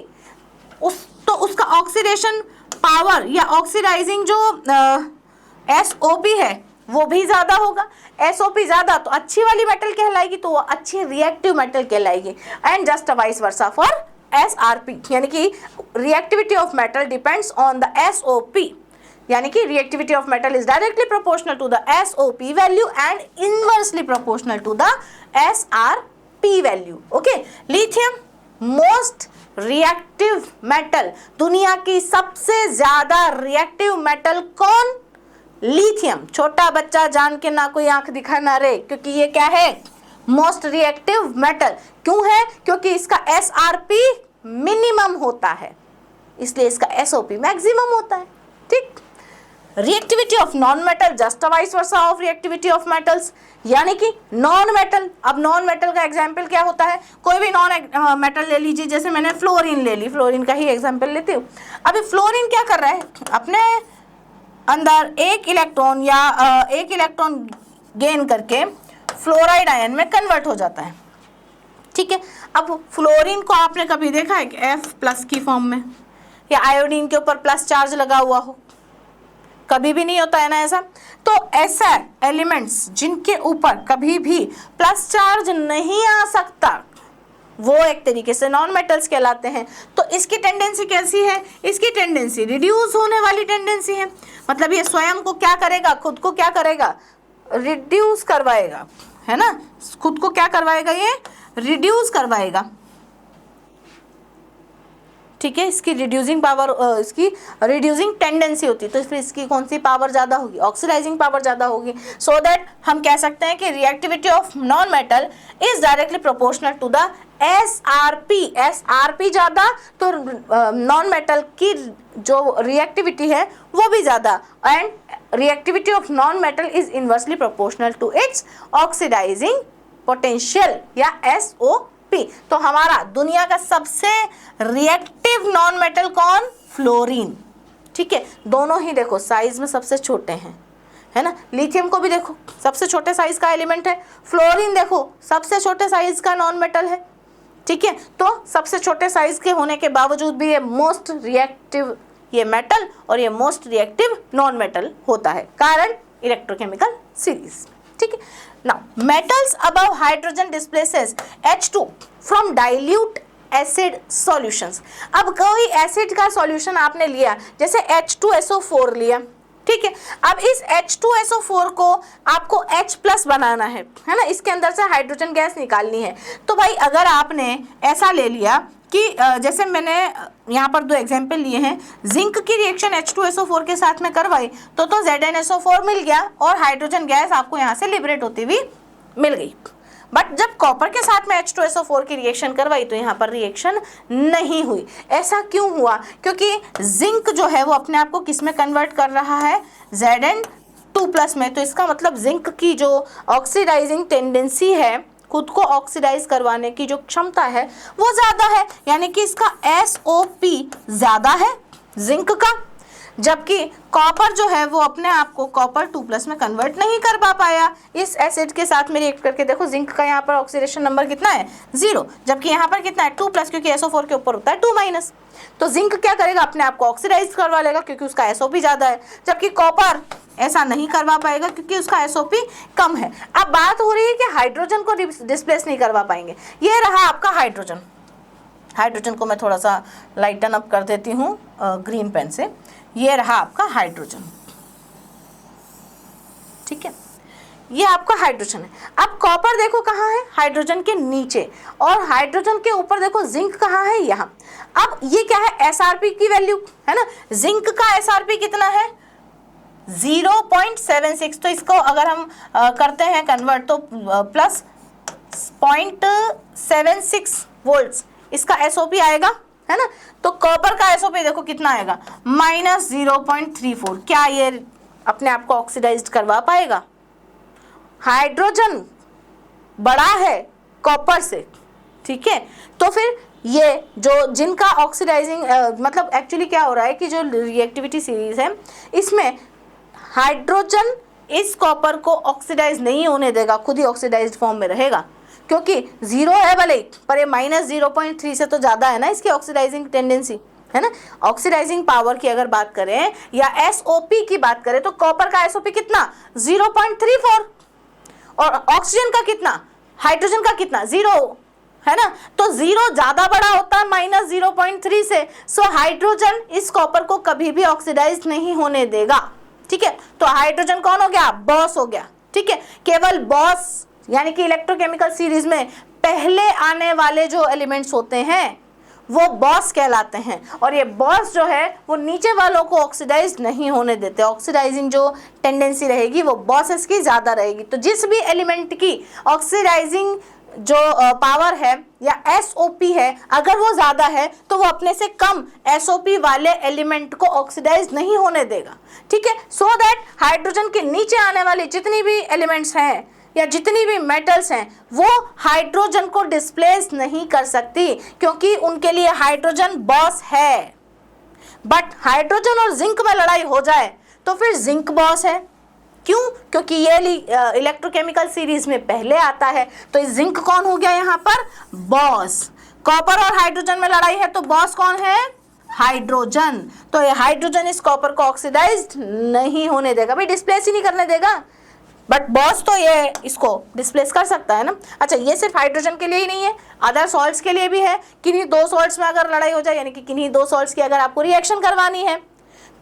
उसका ऑक्सीडेशन पावर या ऑक्सीडाइजिंग जो एसओपी है वो भी ज्यादा होगा। एसओपी ज्यादा तो अच्छी वाली मेटल कहलाएगी, तो वो अच्छी रिएक्टिव मेटल कहलाएगी। And just vice versa for SRP, यानी कि reactivity of metal depends on the SOP, यानी कि reactivity of metal is directly proportional to the SOP value and inversely proportional to the SRP value. Okay, lithium most reactive metal, दुनिया की सबसे ज्यादा reactive metal कौन? Lithium. छोटा बच्चा जान के ना कोई आंख दिखाना रे, क्योंकि ये क्या है? Most reactive metal. क्यों है? क्योंकि इसका एसआरपी मिनिमम होता है, इसलिए इसका एसओपी मैक्सिमम होता है। ठीक। Reactivity of non metal just vice versa of reactivity of metals, यानी कि नॉन मेटल। अब नॉन मेटल का एग्जांपल क्या होता है? कोई भी नॉन मेटल ले लीजिए, जैसे मैंने फ्लोरीन ले ली, फ्लोरीन का ही एग्जांपल लेती हूँ। अभी फ्लोरीन क्या कर रहा है? अपने अंदर एक इलेक्ट्रॉन गेन करके फ्लोराइड आयन में कन्वर्ट हो जाता है। ठीक है, अब फ्लोरीन को आपने कभी देखा है कि F+ की फॉर्म में, या आयोडीन के ऊपर प्लस चार्ज लगा हुआ हो? कभी भी नहीं होता है ना ऐसा। तो ऐसा एलिमेंट्स जिनके ऊपर कभी भी प्लस चार्ज नहीं आ सकता, वो एक तरीके से नॉन मेटल्स कहलाते हैं। तो इसकी टेंडेंसी कैसी है? इसकी टेंडेंसी रिड्यूस होने वाली टेंडेंसी है, मतलब ये स्वयं को क्या करेगा, खुद को क्या करेगा, रिड्यूस करवाएगा, है ना, खुद को क्या करवाएगा, ये रिड्यूस करवाएगा, ठीक है। इसकी रिड्यूसिंग पावर, इसकी रिड्यूसिंग टेंडेंसी होती है, तो फिर इसकी कौन सी पावर ज़्यादा होगी, ऑक्सीडाइजिंग पावर ज़्यादा होगी। सो दैट हम कह सकते हैं कि reactivity of non metal is directly proportional to the SRP। SRP ज़्यादा तो नॉन मेटल की जो रिएक्टिविटी है वो भी ज़्यादा, and reactivity of non metal is inversely proportional to its oxidising potential या SOP। तो हमारा दुनिया का सबसे रिएक्टिव नॉन मेटल कौन, फ्लोरीन, ठीक है। दोनों ही देखो साइज में सबसे छोटे हैं, है ना, लिथियम को भी देखो सबसे छोटे साइज का एलिमेंट है, फ्लोरीन देखो सबसे छोटे साइज का नॉन मेटल है, ठीक है। तो सबसे छोटे साइज के होने के बावजूद भी ये मोस्ट रिएक्टिव ये मेटल और ये मोस्ट रिएक्टिव नॉन मेटल होता है, कारण इलेक्ट्रोकेमिकल सीरीज, ठीक है। Now metals above hydrogen displaces H2 from dilute acid solutions. अब कोई एसिड का सॉल्यूशन आपने लिया, जैसे H2SO4 लिया, ठीक है। अब इस H2SO4 को आपको H+ बनाना है ना, इसके अंदर से हाइड्रोजन गैस निकालनी है। तो भाई अगर आपने ऐसा ले लिया कि जैसे मैंने यहाँ पर दो एग्जाम्पल लिए हैं, जिंक की रिएक्शन H2SO4 के साथ में करवाई तो ZnSO4 मिल गया और हाइड्रोजन गैस आपको यहाँ से लिबरेट होती हुई मिल गई। बट जब कॉपर के साथ में H2SO4 की रिएक्शन करवाई तो यहाँ पर रिएक्शन नहीं हुई। ऐसा क्यों हुआ? क्योंकि जिंक जो है वो अपने आप को किस में कन्वर्ट कर रहा है, Zn2+ में। तो इसका मतलब जिंक की जो ऑक्सीडाइजिंग टेंडेंसी है, खुद को ऑक्सीडाइज करवाने की जो क्षमता है वो ज़्यादा है, यानी कि इसका SOP ज़्यादा है जिंक का, जबकि कॉपर जो है वो अपने आप को कॉपर 2+ में कन्वर्ट नहीं कर पाया इस एसिड के साथ में रिएक्ट करके। देखो जिंक का यहाँ पर ऑक्सीडेशन नंबर कितना है, 0, जबकि यहाँ पर कितना है 2+, क्योंकि SO4 के ऊपर होता है 2-। तो जिंक क्या करेगा, अपने आप को ऑक्सीडाइज करवा लेगा क्योंकि उसका SOP ज़्यादा है, जबकि कॉपर ऐसा नहीं करवा पाएगा क्योंकि उसका SOP कम है। अब बात हो रही है कि हाइड्रोजन को डिस्प्लेस नहीं करवा पाएंगे। ये रहा आपका हाइड्रोजन। हाइड्रोजन को मैं थोड़ा सा लाइटन अप कर देती हूँ ग्रीन पेन से। ये रहा आपका हाइड्रोजन, ठीक है, ये आपका हाइड्रोजन है। अब कॉपर देखो कहाँ है, हाइड्रोजन के नीचे, और हाइड्रोजन के ऊपर देखो जिंक कहाँ है, यहाँ। अब ये क्या है, SRP की वैल्यू है ना, जिंक का SRP कितना है 0.76। तो इसको अगर हम करते हैं कन्वर्ट तो प्लस 0.76 वोल्ट्स इसका SOP आएगा, है ना। तो कॉपर का SOP देखो कितना आएगा, -0.34। क्या ये अपने आप को ऑक्सीडाइज करवा पाएगा? हाइड्रोजन बड़ा है कॉपर से, ठीक है। तो फिर ये जो जिनका ऑक्सीडाइजिंग मतलब एक्चुअली क्या हो रहा है कि जो रिएक्टिविटी सीरीज है इसमें हाइड्रोजन इस कॉपर को ऑक्सीडाइज नहीं होने देगा, खुद ही ऑक्सीडाइज्ड फॉर्म में रहेगा, क्योंकि 0 है भले पर ये -0.3 से तो ज़्यादा है ना इसकी ऑक्सीडाइजिंग टेंडेंसी, है ना। ऑक्सीडाइजिंग पावर की अगर बात करें या SOP की बात करें तो कॉपर का SOP कितना 0.34 और ऑक्सीजन का कितना, हाइड्रोजन का कितना 0, है ना। तो 0 ज़्यादा बड़ा होता है -0.3 से। सो हाइड्रोजन इस कॉपर को कभी भी ऑक्सीडाइज नहीं होने देगा, ठीक है। तो हाइड्रोजन कौन हो गया, बॉस हो गया, ठीक है। केवल बॉस यानी कि इलेक्ट्रोकेमिकल सीरीज में पहले आने वाले जो एलिमेंट्स होते हैं वो बॉस कहलाते हैं, और ये बॉस जो है वो नीचे वालों को ऑक्सीडाइज नहीं होने देते। ऑक्सीडाइजिंग जो टेंडेंसी रहेगी वो बॉसेस की ज़्यादा रहेगी। तो जिस भी एलिमेंट की ऑक्सीडाइजिंग जो पावर है या SOP है अगर वो ज़्यादा है तो वो अपने से कम SOP वाले एलिमेंट को ऑक्सीडाइज नहीं होने देगा, ठीक है। सो दैट हाइड्रोजन के नीचे आने वाली जितनी भी एलिमेंट्स हैं या जितनी भी मेटल्स हैं वो हाइड्रोजन को डिस्प्लेस नहीं कर सकती, क्योंकि उनके लिए हाइड्रोजन बॉस है। बट हाइड्रोजन और जिंक में लड़ाई हो जाए तो फिर जिंक बॉस है। क्यों? क्योंकि ये इलेक्ट्रोकेमिकल सीरीज में पहले आता है। तो जिंक कौन हो गया यहाँ पर, बॉस। कॉपर और हाइड्रोजन में लड़ाई है तो बॉस कौन है, हाइड्रोजन। तो ये हाइड्रोजन इस कॉपर को ऑक्सीडाइज्ड नहीं होने देगा, भाई डिस्प्लेस ही नहीं करने देगा, बट बॉस तो ये इसको डिस्प्लेस कर सकता है ना। अच्छा, ये सिर्फ हाइड्रोजन के लिए ही नहीं है, अदर सॉल्ट्स के लिए भी है। किन्हीं दो सॉल्ट्स में अगर लड़ाई हो जाए, यानी कि किन्हीं दो सॉल्ट्स की अगर आपको रिएक्शन करवानी है,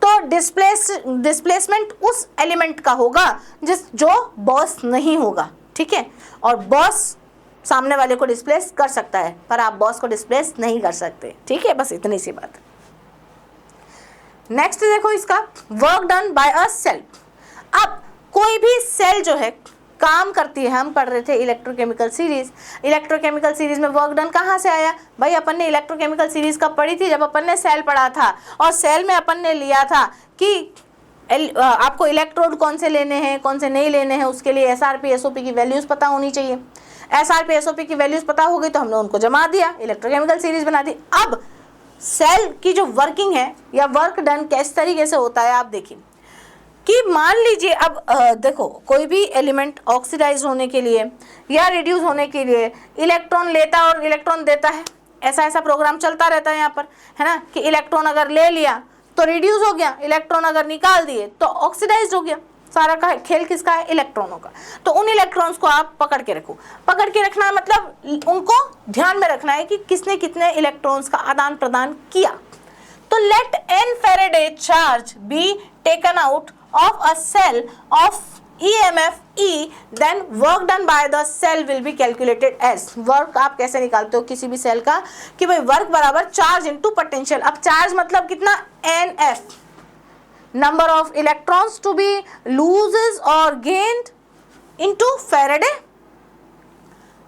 तो डिस्प्लेसमेंट उस एलिमेंट का होगा जो बॉस नहीं होगा, ठीक है। और बॉस सामने वाले को डिस्प्लेस कर सकता है, पर आप बॉस को डिस्प्लेस नहीं कर सकते, ठीक है। बस इतनी सी बात। नेक्स्ट देखो इसका, work done by a cell. अब कोई भी सेल जो है काम करती है, हम पढ़ रहे थे इलेक्ट्रोकेमिकल सीरीज। इलेक्ट्रोकेमिकल सीरीज में वर्क डन कहाँ से आया भाई? अपन ने इलेक्ट्रोकेमिकल सीरीज कब पढ़ी थी? जब अपन ने सेल पढ़ा था, और सेल में अपन ने लिया था कि आपको इलेक्ट्रोड कौन से लेने हैं, कौन से नहीं लेने हैं, उसके लिए एसआरपी एसओपी की वैल्यूज पता होनी चाहिए। एसआरपी एसओपी की वैल्यूज पता हो गई तो हमने उनको जमा दिया, इलेक्ट्रोकेमिकल सीरीज बना दी। अब सेल की जो वर्किंग है या वर्क डन किस तरीके से होता है, आप देखिए कि मान लीजिए अब देखो, कोई भी एलिमेंट ऑक्सीडाइज होने के लिए या रिड्यूस होने के लिए इलेक्ट्रॉन लेता और इलेक्ट्रॉन देता है। ऐसा प्रोग्राम चलता रहता है यहाँ पर, है ना, कि इलेक्ट्रॉन अगर ले लिया तो रिड्यूस हो गया, इलेक्ट्रॉन अगर निकाल दिए तो ऑक्सीडाइज हो गया। सारा का खेल किसका है? इलेक्ट्रॉनों का। तो उन इलेक्ट्रॉन्स को आप पकड़ के रखो। पकड़ के रखना मतलब उनको ध्यान में रखना है कि किसने कितने इलेक्ट्रॉन्स का आदान प्रदान किया। तो let n Faraday charge be taken out of a cell of EMF E, then work done by the cell will be calculated as। Work आप कैसे निकालते हो किसी भी सेल का, कि भाई वर्क बराबर चार्ज इनटू पोटेंशियल। अब चार्ज मतलब कितना? NF, number of electrons to be loses और gained into Faraday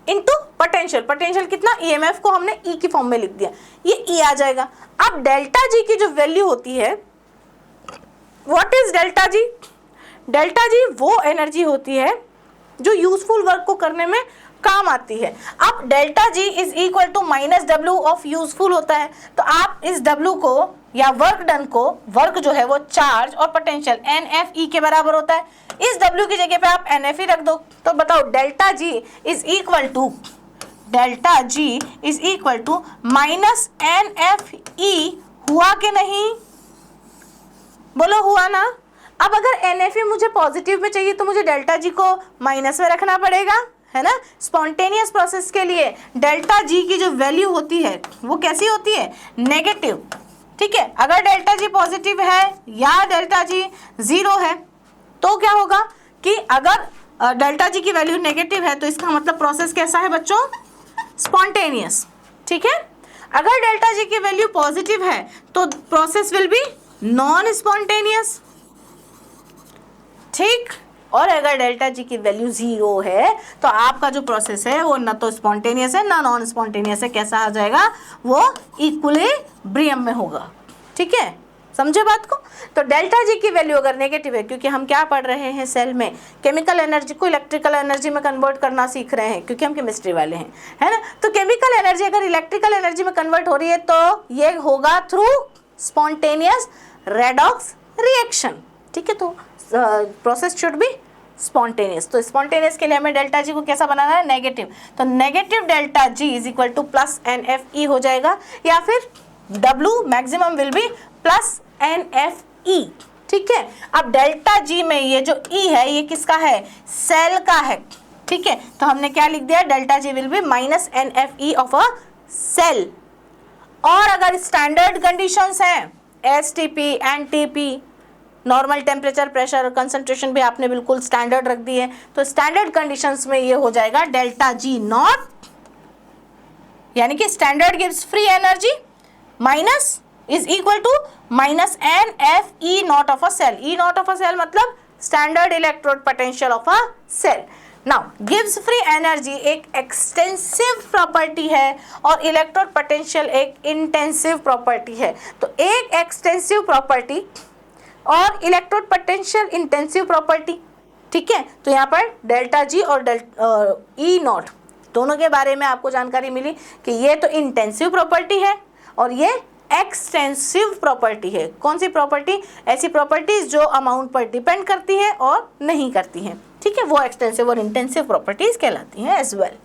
into potential. Potential कितना? EMF को हमने E की फॉर्म में लिख दिया, ये E आ जाएगा। अब डेल्टा जी की जो वैल्यू होती है, what is delta G? Delta G वो एनर्जी होती है जो यूजफुल वर्क को करने में काम आती है। अब delta G is equal to minus W of useful होता है। तो आप इस डब्ल्यू को या वर्क डन को, वर्क जो है वो चार्ज और पोटेंशियल NFE के बराबर होता है। इस डब्ल्यू की जगह पे आप NFE रख दो, तो बताओ delta G is equal to minus NFE हुआ कि नहीं? बोलो हुआ ना। अब अगर NFE मुझे पॉजिटिव में चाहिए तो मुझे डेल्टा जी को माइनस में रखना पड़ेगा, है ना। स्पॉन्टेनियस प्रोसेस के लिए डेल्टा जी की जो वैल्यू होती है वो कैसी होती है? नेगेटिव, ठीक है। अगर डेल्टा जी पॉजिटिव है या डेल्टा जी 0 है तो क्या होगा कि अगर डेल्टा जी की वैल्यू नेगेटिव है तो इसका मतलब प्रोसेस कैसा है बच्चों? स्पॉन्टेनियस, ठीक है। अगर डेल्टा जी की वैल्यू पॉजिटिव है तो process will be non spontaneous, ठीक। और अगर डेल्टा जी की वैल्यू 0 है तो आपका जो प्रोसेस है वो ना तो स्पॉन्टेनियस है ना नॉन स्पॉन्टेनियस है। कैसा आ जाएगा? वो इक्विलिब्रियम में होगा, ठीक है। समझे बात को? तो डेल्टा जी की वैल्यू अगर नेगेटिव है, क्योंकि हम क्या पढ़ रहे हैं सेल में, केमिकल एनर्जी को इलेक्ट्रिकल एनर्जी में कन्वर्ट करना सीख रहे हैं, क्योंकि हम केमिस्ट्री वाले हैं, है ना। तो केमिकल एनर्जी अगर इलेक्ट्रिकल एनर्जी में कन्वर्ट हो रही है तो ये होगा थ्रू स्पॉन्टेनियस रेडॉक्स रिएक्शन, ठीक है। तो प्रोसेस शुड बी स्पॉन्टेनियस। तो स्पॉन्टेनियस के लिए हमें डेल्टा जी को कैसा बनाना है? नेगेटिव। तो negative delta G is equal two plus NFE हो जाएगा, या फिर W maximum will be plus NFE, ठीक है। अब डेल्टा जी में ये जो E है ये किसका है? सेल का है, ठीक है। तो हमने क्या लिख दिया? Delta G will be minus NFE of a cell. और अगर स्टैंडर्ड कंडीशंस हैं STP, NTP, normal temperature, pressure, concentration भी आपने बिल्कुल स्टैंडर्ड रख दी है, तो स्टैंडर्ड कंडीशंस में ये हो जाएगा डेल्टा जी नॉट, यानी कि स्टैंडर्ड गिव्स free energy minus is equal to minus NFE naught of a cell. E naught of a cell मतलब standard electrode potential of a cell. Now गिव्स फ्री एनर्जी एक एक्सटेंसिव प्रॉपर्टी है और electrode potential एक intensive property है। तो एक extensive property और इलेक्ट्रोड पोटेंशियल इंटेंसिव प्रॉपर्टी, ठीक है। तो यहाँ पर डेल्टा जी और E नॉट दोनों के बारे में आपको जानकारी मिली कि ये तो इंटेंसिव प्रॉपर्टी है और ये एक्सटेंसिव प्रॉपर्टी है। कौन सी प्रॉपर्टी? ऐसी प्रॉपर्टीज जो अमाउंट पर डिपेंड करती है और नहीं करती हैं, ठीक है, वो एक्सटेंसिव और इंटेंसिव प्रॉपर्टीज कहलाती हैं एज वेल।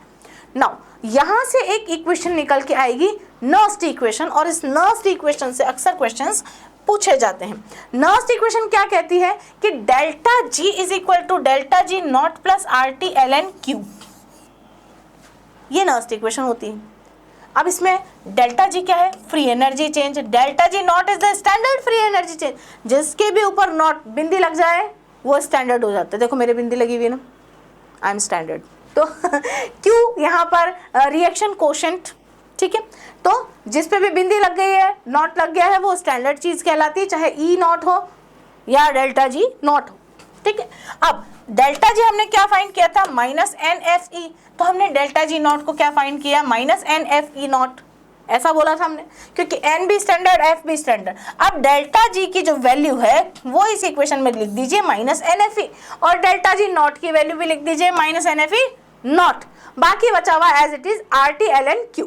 नाउ यहाँ से एक इक्वेशन निकल के आएगी, नर्स्ट इक्वेशन, और इस नर्स्ट इक्वेशन से अक्सर क्वेश्चंस पूछे जाते हैं। नर्स्ट इक्वेशन क्या कहती है कि delta G is equal to delta G naught plus R T L N Q, ये नर्स्ट इक्वेशन होती है। अब इसमें डेल्टा जी क्या है? Free energy change. Delta G naught is the standard free energy change, जिसके भी ऊपर नॉट बिंदी लग जाए वो स्टैंडर्ड हो जाता है। देखो मेरे बिंदी लगी हुई है ना, आई एम स्टैंडर्ड। तो क्यू यहाँ पर रिएक्शन कोशेंट, ठीक है। तो जिस पे भी बिंदी लग गई है, नॉट लग गया है, वो स्टैंडर्ड चीज कहलाती है, चाहे ई नॉट हो या डेल्टा जी नॉट हो, ठीक है। अब डेल्टा जी हमने क्या फाइंड किया था? Minus N F E. तो हमने डेल्टा जी नॉट को क्या फाइंड किया? Minus N F E naught, ऐसा बोला था हमने, क्योंकि एन भी स्टैंडर्ड एफ भी स्टैंडर्ड। अब डेल्टा जी की जो वैल्यू है वो इस इक्वेशन में लिख दीजिए माइनस एन एफ ई, और डेल्टा जी नॉट की वैल्यू भी लिख दीजिए minus N F E naught. बाकी बचा हुआ as it is R T L N Q,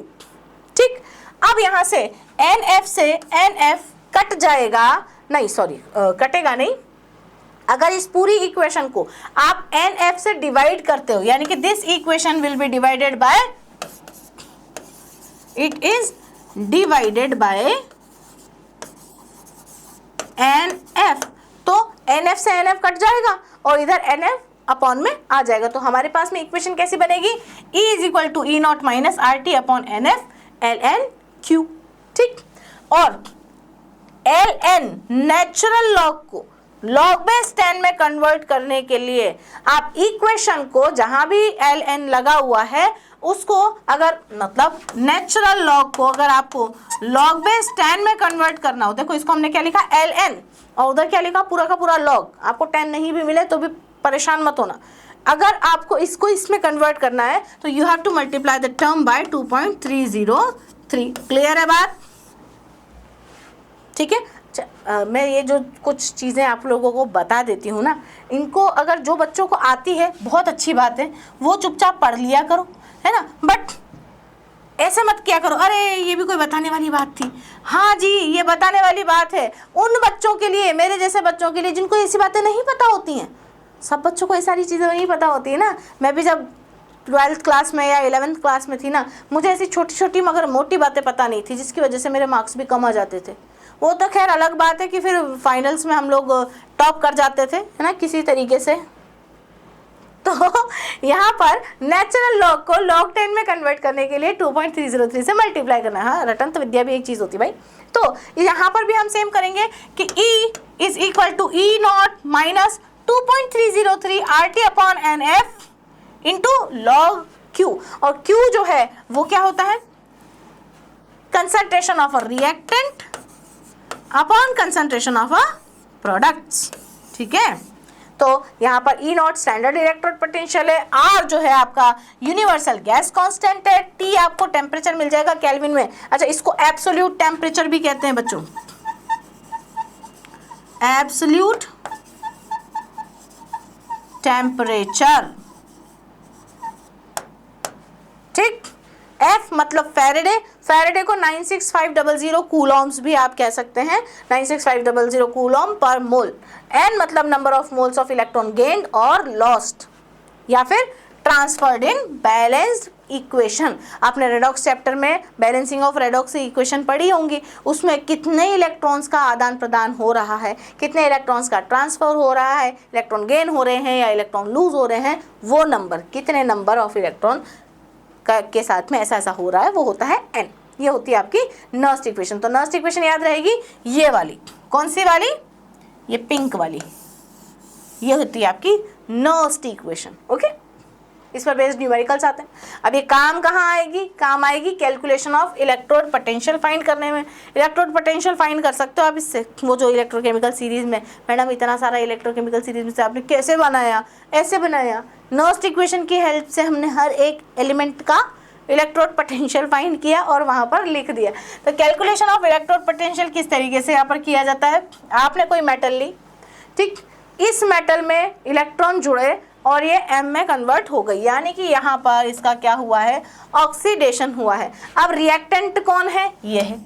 ठीक। अब यहां से एन एफ से एन एफ कट जाएगा, नहीं सॉरी कटेगा नहीं। अगर इस पूरी इक्वेशन को आप एन एफ से डिवाइड करते हो, यानी कि this equation will be divided by, it is divided by N F, तो एन एफ से एन एफ कट जाएगा और इधर एन एफ अपॉन में आ जाएगा। तो हमारे पास में इक्वेशन कैसी बनेगी? E is equal to E naught minus R T upon N F L N Q, ठीक। और एल एन नेचुरल लॉग को लॉग बेस 10 में कन्वर्ट करने के लिए आप इक्वेशन को जहां भी एल एन लगा हुआ है उसको, अगर मतलब नेचुरल लॉग को अगर आपको लॉग बेस 10 में कन्वर्ट करना हो, देखो इसको हमने क्या लिखा? एल एन, और उधर क्या लिखा? पूरा का पूरा लॉग। आपको 10 नहीं भी मिले तो भी परेशान मत होना। अगर आपको इसको इसमें कन्वर्ट करना है तो you have to multiply the term by 2.303। Clear है बात? ठीक है। मैं ये जो कुछ चीज़ें आप लोगों को बता देती हूँ ना, इनको अगर जो बच्चों को आती है बहुत अच्छी बात है, वो चुपचाप पढ़ लिया करो, है ना। बट ऐसे मत किया करो, अरे ये भी कोई बताने वाली बात थी। हाँ जी, ये बताने वाली बात है उन बच्चों के लिए, मेरे जैसे बच्चों के लिए जिनको ऐसी बातें नहीं पता होती हैं। सब बच्चों को ये सारी चीज़ें नहीं पता होती है ना। मैं भी जब 12th क्लास में या 11th क्लास में थी ना, मुझे ऐसी छोटी छोटी मगर मोटी बातें पता नहीं थी, जिसकी वजह से मेरे मार्क्स भी कम आ जाते थे। वो तो खैर अलग बात है कि फिर फाइनल्स में हम लोग टॉप कर जाते थे, है ना, किसी तरीके से। तो यहाँ पर नेचुरल लॉग को लॉग 10 में कन्वर्ट करने के लिए 2.303 से मल्टीप्लाई करना है। हाँ, रटन तो विद्या भी एक चीज़ होती है भाई। तो यहाँ पर भी हम सेम करेंगे कि E is equal to E naught minus 2.303 R T upon N F into log Q. और Q जो है वो क्या होता है? Concentration of a reactant upon concentration of a products, ठीक है। तो यहाँ पर E naught standard electrode potential है, आर जो है आपका यूनिवर्सल गैस कांस्टेंट है, टी आपको टेम्परेचर मिल जाएगा केल्विन में। अच्छा, इसको एब्सोल्यूट टेम्परेचर भी कहते हैं बच्चों, एब्सोल्यूट टेम्परेचर, ठीक। F मतलब फैरेडे, फैरेडे को 96500 कूलॉम्स भी आप कह सकते हैं, 96500 कूलॉम पर मोल। N मतलब number of moles of electron gained और लॉस्ट, या फिर ट्रांसफर्ड इन बैलेंस्ड इक्वेशन। आपने रेडॉक्स चैप्टर में बैलेंसिंग ऑफ रेडॉक्स इक्वेशन पढ़ी होंगी, उसमें कितने इलेक्ट्रॉन्स का आदान प्रदान हो रहा है, कितने इलेक्ट्रॉन्स का ट्रांसफर हो रहा है, इलेक्ट्रॉन गेन हो रहे हैं या इलेक्ट्रॉन लूज हो रहे हैं, वो नंबर, कितने नंबर ऑफ इलेक्ट्रॉन के साथ में ऐसा ऐसा हो रहा है, वो होता है n। ये होती है आपकी नर्स्ट इक्वेशन। तो नर्स्ट इक्वेशन याद रहेगी ये वाली, कौन सी वाली? ये पिंक वाली, ये होती है आपकी नर्स्ट इक्वेशन। ओके, इस पर बेस्ड न्यूमेरिकल्स आते हैं। अब ये काम कहाँ आएगी? काम आएगी calculation of electrode potential find करने में। इलेक्ट्रोड पोटेंशियल फाइंड कर सकते हो आप इससे। वो जो इलेक्ट्रोकेमिकल सीरीज में, मैडम इतना सारा इलेक्ट्रोकेमिकल सीरीज में से आपने कैसे बनाया? ऐसे बनाया। नर्स्ट इक्वेशन की हेल्प से हमने हर एक एलिमेंट का इलेक्ट्रोड पोटेंशियल फाइंड किया और वहाँ पर लिख दिया। तो कैलकुलेशन ऑफ इलेक्ट्रोड पोटेंशियल किस तरीके से यहाँ पर किया जाता है? आपने कोई मेटल ली, ठीक, इस मेटल में इलेक्ट्रॉन जुड़े और ये M में कन्वर्ट हो गई, यानी कि यहाँ पर इसका क्या हुआ है? ऑक्सीडेशन हुआ है। अब रिएक्टेंट कौन है? ये है।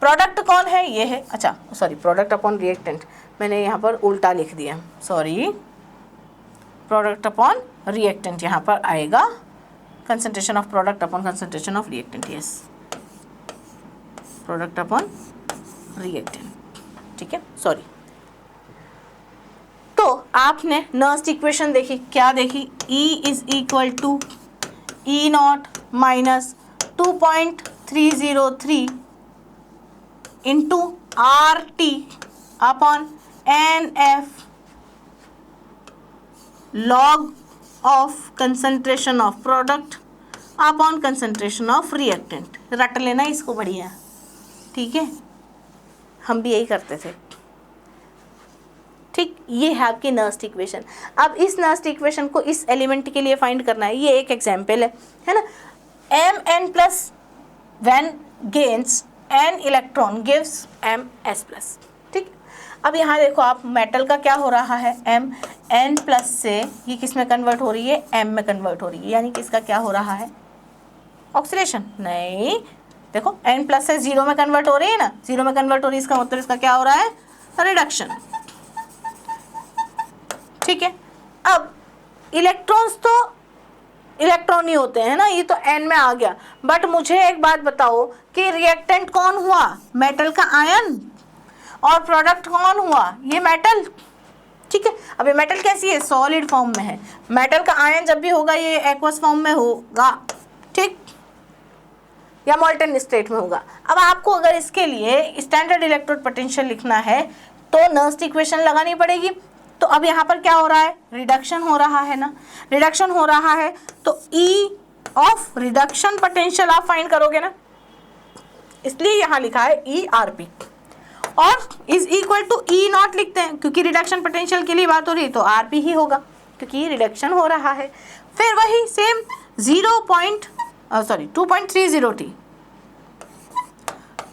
प्रोडक्ट कौन है? ये है। अच्छा सॉरी, प्रोडक्ट अपॉन रिएक्टेंट मैंने यहाँ पर उल्टा लिख दिया, सॉरी। प्रोडक्ट अपॉन रिएक्टेंट यहाँ पर आएगा concentration of product upon concentration of reactant. Yes, product upon reactant. ठीक है, सॉरी। तो आपने नर्स्ट इक्वेशन देखी, क्या देखी? E is equal to E naught minus 2.303 into RT अपॉन NF log of concentration of product upon concentration of reactant. रट लेना इसको बढ़िया, ठीक है, हम भी यही करते थे। ठीक, ये है आपकी नर्स्ट इक्वेशन। अब इस नर्स्ट इक्वेशन को इस एलिमेंट के लिए फाइंड करना है। ये एक एग्जाम्पल है ना। Mn plus when gains n electron gives Ms plus. ठीक, अब यहाँ देखो आप, मेटल का क्या हो रहा है, Mn प्लस से ये किस में कन्वर्ट हो रही है, M में कन्वर्ट हो रही है, यानी कि इसका क्या हो रहा है, ऑक्सीडेशन। नहीं, देखो n प्लस से 0 में कन्वर्ट हो रही है ना, 0 में कन्वर्ट हो रही है, इसका मतलब इसका क्या हो रहा है, रिडक्शन। ठीक है, अब इलेक्ट्रॉन्स तो इलेक्ट्रॉन ही होते हैं ना, ये तो n में आ गया। बट मुझे एक बात बताओ कि रिएक्टेंट कौन हुआ, मेटल का आयन, और प्रोडक्ट कौन हुआ, ये मेटल। ठीक है, अब ये मेटल कैसी है, सॉलिड फॉर्म में है। मेटल का आयन जब भी होगा ये एक्वस फॉर्म में होगा, ठीक, या मोल्टन स्टेट में होगा। अब आपको अगर इसके लिए स्टैंडर्ड इलेक्ट्रोड पोटेंशियल लिखना है तो नर्स्ट इक्वेशन लगानी पड़ेगी। तो अब यहाँ पर क्या हो रहा है, रिडक्शन हो रहा है ना, रिडक्शन हो रहा है, तो E ऑफ रिडक्शन पोटेंशियल आप फाइंड करोगे ना, इसलिए यहाँ लिखा है ERP, और is equal to E naught लिखते हैं क्योंकि रिडक्शन पोटेंशियल के लिए बात हो रही है, तो RP ही होगा क्योंकि रिडक्शन हो रहा है। फिर वही same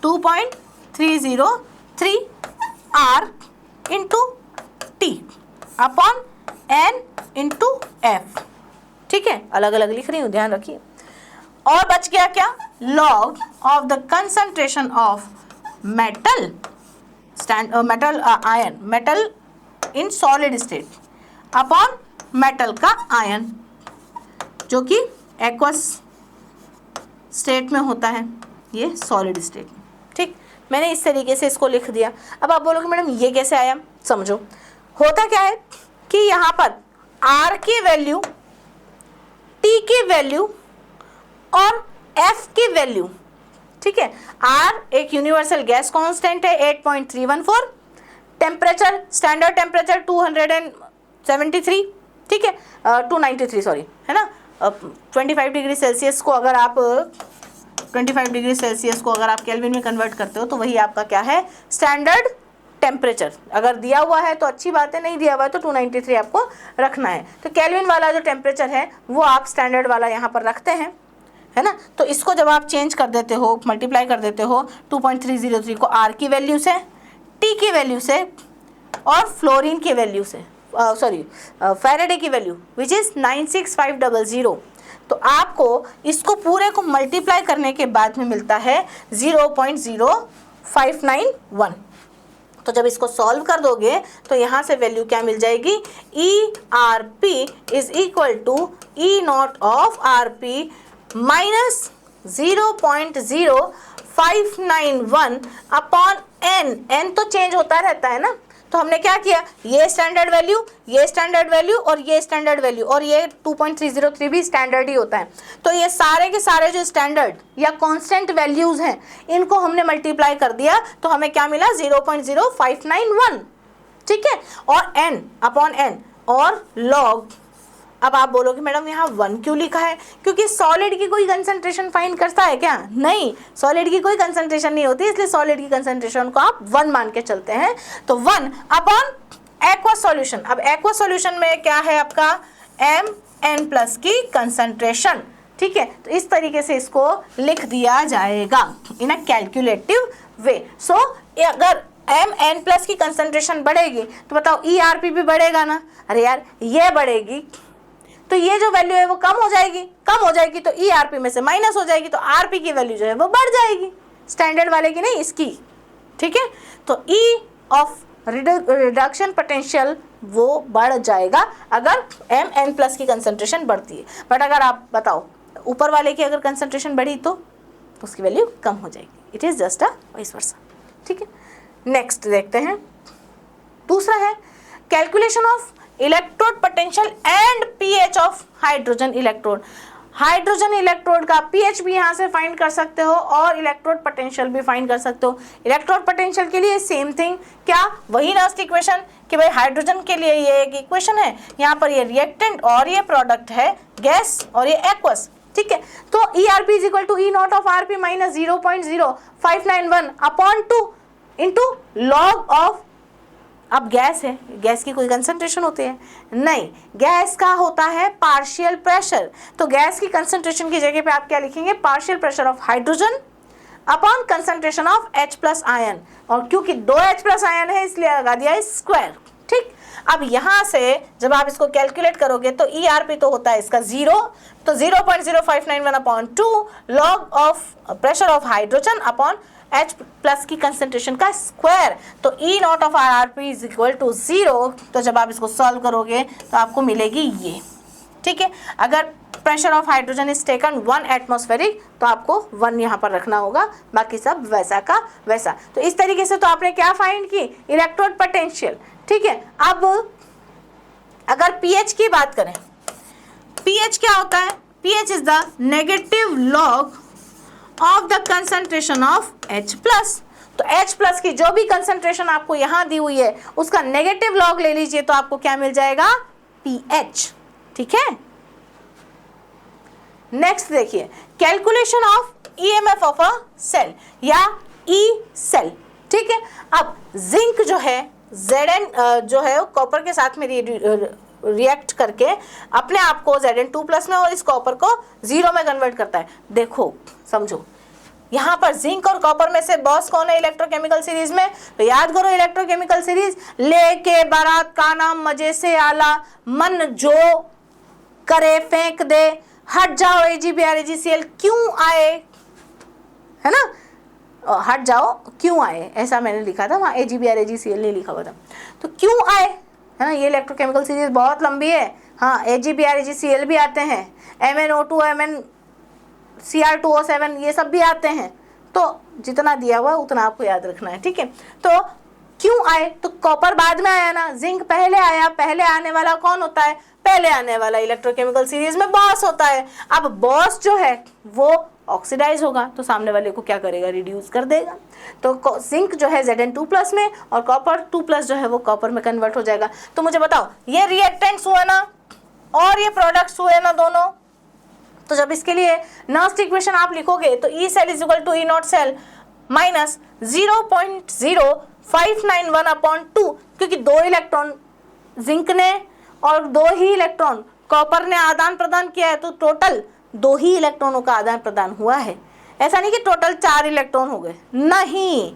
2.303 R into T upon N into F। ठीक है, अलग अलग लिख रही हूँ, ध्यान रखिए। और बच गया क्या, log of the concentration of metal metal ion, metal in solid state upon metal का आयन जो कि एक्वस स्टेट में होता है, ये सॉलिड स्टेट में। ठीक, मैंने इस तरीके से इसको लिख दिया। अब आप बोलोगे मैडम ये कैसे आया, समझो। होता क्या है कि यहाँ पर R की वैल्यू, T की वैल्यू और F की वैल्यू, ठीक है, R एक यूनिवर्सल गैस कांस्टेंट है 8.314, टेम्परेचर स्टैंडर्ड टेम्परेचर 273, ठीक है, 293 सॉरी, है ना। 25 डिग्री सेल्सियस को अगर आप 25 डिग्री सेल्सियस को अगर आप केल्विन में कन्वर्ट करते हो तो वही आपका क्या है, स्टैंडर्ड टेम्परेचर। अगर दिया हुआ है तो अच्छी बात है, नहीं दिया हुआ है तो 293 आपको रखना है। तो केल्विन वाला जो टेम्परेचर है वो आप स्टैंडर्ड वाला यहाँ पर रखते हैं, है ना। तो इसको जब आप चेंज कर देते हो, मल्टीप्लाई कर देते हो 2.303 को R की वैल्यू से, T की वैल्यू से और फ्लोरीन की वैल्यू से, फैराडे की वैल्यू विच इज़ 96500, तो आपको इसको पूरे को मल्टीप्लाई करने के बाद में मिलता है 0.0591। तो जब इसको सॉल्व कर दोगे तो यहाँ से वैल्यू क्या मिल जाएगी, ERP is equal to E naught of RP minus 0.0591 upon N तो चेंज होता रहता है ना। तो हमने क्या किया, ये स्टैंडर्ड वैल्यू, ये स्टैंडर्ड वैल्यू और ये स्टैंडर्ड वैल्यू, और ये 2.303 भी स्टैंडर्ड ही होता है। तो ये सारे के सारे जो स्टैंडर्ड या कांस्टेंट वैल्यूज हैं इनको हमने मल्टीप्लाई कर दिया तो हमें क्या मिला, 0.0591, ठीक है, और n अपॉन n और लॉग। अब आप बोलोगे मैडम यहाँ 1 क्यों लिखा है, क्योंकि सॉलिड की कोई कंसंट्रेशन फाइंड करता है क्या, नहीं, सॉलिड की कोई कंसंट्रेशन नहीं होती, इसलिए सॉलिड की कंसंट्रेशन को आप 1 मान के चलते हैं। तो 1 अपॉन एक्वा सॉल्यूशन। अब एक्वा सॉल्यूशन में क्या है आपका, Mn प्लस की कंसंट्रेशन, ठीक है। तो इस तरीके से इसको लिख दिया जाएगा इन अ कैलकुलेटिव वे। सो अगर Mn प्लस की कंसंट्रेशन बढ़ेगी तो बताओ ERP भी बढ़ेगा ना, अरे यार ये बढ़ेगी तो ये जो वैल्यू है वो कम हो जाएगी तो ERP में से माइनस हो जाएगी, तो RP की वैल्यू जो है वो बढ़ जाएगी, स्टैंडर्ड वाले की नहीं, इसकी, ठीक है। तो E ऑफ रिडक्शन पोटेंशियल वो बढ़ जाएगा अगर Mn प्लस की कंसंट्रेशन बढ़ती है। बट अगर आप बताओ ऊपर वाले की अगर कंसंट्रेशन बढ़ी तो उसकी वैल्यू कम हो जाएगी। It is just a vice versa, ठीक है। नेक्स्ट देखते हैं, दूसरा है calculation of electrode potential and pH of hydrogen electrode. Hydrogen electrode का पीएच भी यहाँ से फाइंड कर सकते हो और इलेक्ट्रोड पोटेंशियल भी फाइंड कर सकते हो। इलेक्ट्रोड पोटेंशियल के लिए सेम थिंग, क्या वही लास्ट इक्वेशन कि भाई हाइड्रोजन के लिए ये एक इक्वेशन है, यहाँ पर ये रिएक्टेंट और ये प्रोडक्ट है गैस और ये एक्वस, ठीक है। तो ERP is equal to E0 of RP minus 0.0591 upon 2 into log of, अब गैस है, गैस की कोई कंसंट्रेशन होती है नहीं, गैस का होता है पार्शियल प्रेशर। तो गैस की कंसंट्रेशन की जगह पे आप क्या लिखेंगे, partial pressure of hydrogen upon concentration of H+ ion, और क्योंकि 2 H+ आयन है इसलिए लगा दिया स्क्वायर, ठीक। अब यहाँ से जब आप इसको कैलकुलेट करोगे तो ERP तो होता है इसका 0, तो 0.0591 upon 2 log of pressure of hydrogen upon H+ की कंसंट्रेशन का स्क्वायर, तो E0 of RP is equal to 0। तो जब आप इसको सॉल्व करोगे तो आपको मिलेगी ये, ठीक है। अगर pressure of hydrogen is taken 1 atmospheric तो आपको 1 यहाँ पर रखना होगा, बाकी सब वैसा का वैसा। तो इस तरीके से तो आपने क्या फाइंड की, इलेक्ट्रोड पोटेंशियल, ठीक है। अब अगर पीएच की बात करें, पीएच क्या होता है, pH is the negative log of the concentration of H+। तो H+ की जो भी कंसंट्रेशन आपको यहाँ दी हुई है उसका नेगेटिव लॉग ले लीजिए तो आपको क्या मिल जाएगा, pH, ठीक है। नेक्स्ट देखिए, calculation of EMF of a cell या E सेल, ठीक है। अब जिंक जो है Zn जो है कॉपर के साथ में रिएक्ट करके अपने आप को Zn2+ में और इस कॉपर को 0 में कन्वर्ट करता है। देखो समझो, यहाँ पर जिंक और कॉपर में से बॉस कौन है इलेक्ट्रोकेमिकल सीरीज में, तो याद करो इलेक्ट्रोकेमिकल सीरीज, लेके बारात का नाम मजे से आला, मन जो करे फेंक दे, हट जाओ AgBr क्यों आए, है ना, हट जाओ क्यों आए, ऐसा मैंने लिखा था, वहाँ AgBr नहीं लिखा हुआ था, तो क्यों आए, है ना। ये इलेक्ट्रोकेमिकल सीरीज बहुत लंबी है, हाँ AgBr भी आते हैं, MnO2 CR2O7 ये सब भी आते हैं, तो जितना दिया हुआ उतना आपको याद रखना है, ठीक है। तो क्यों आए, तो कॉपर बाद में आया ना, जिंक पहले आया, पहले आने वाला कौन होता है, पहले आने वाला इलेक्ट्रोकेमिकल सीरीज में बॉस होता है। अब बॉस जो है वो ऑक्सीडाइज होगा तो सामने वाले को क्या करेगा, रिड्यूस कर देगा। तो जिंक जो है Zn2+ में और कॉपर 2+ जो है वो कॉपर में कन्वर्ट हो जाएगा। तो मुझे बताओ, ये रिएक्टेंट्स हुए ना और ये प्रोडक्ट्स हुए ना दोनों, तो जब इसके लिए नर्स्ट इक्वेशन आप लिखोगे तो E cell is equal to E0 cell minus 0.0591 upon 2, क्योंकि 2 इलेक्ट्रॉन जिंक ने और 2 ही इलेक्ट्रॉन कॉपर ने आदान प्रदान किया है, तो टोटल 2 ही इलेक्ट्रॉनों का आदान प्रदान हुआ है। ऐसा नहीं कि टोटल 4 इलेक्ट्रॉन हो गए, नहीं,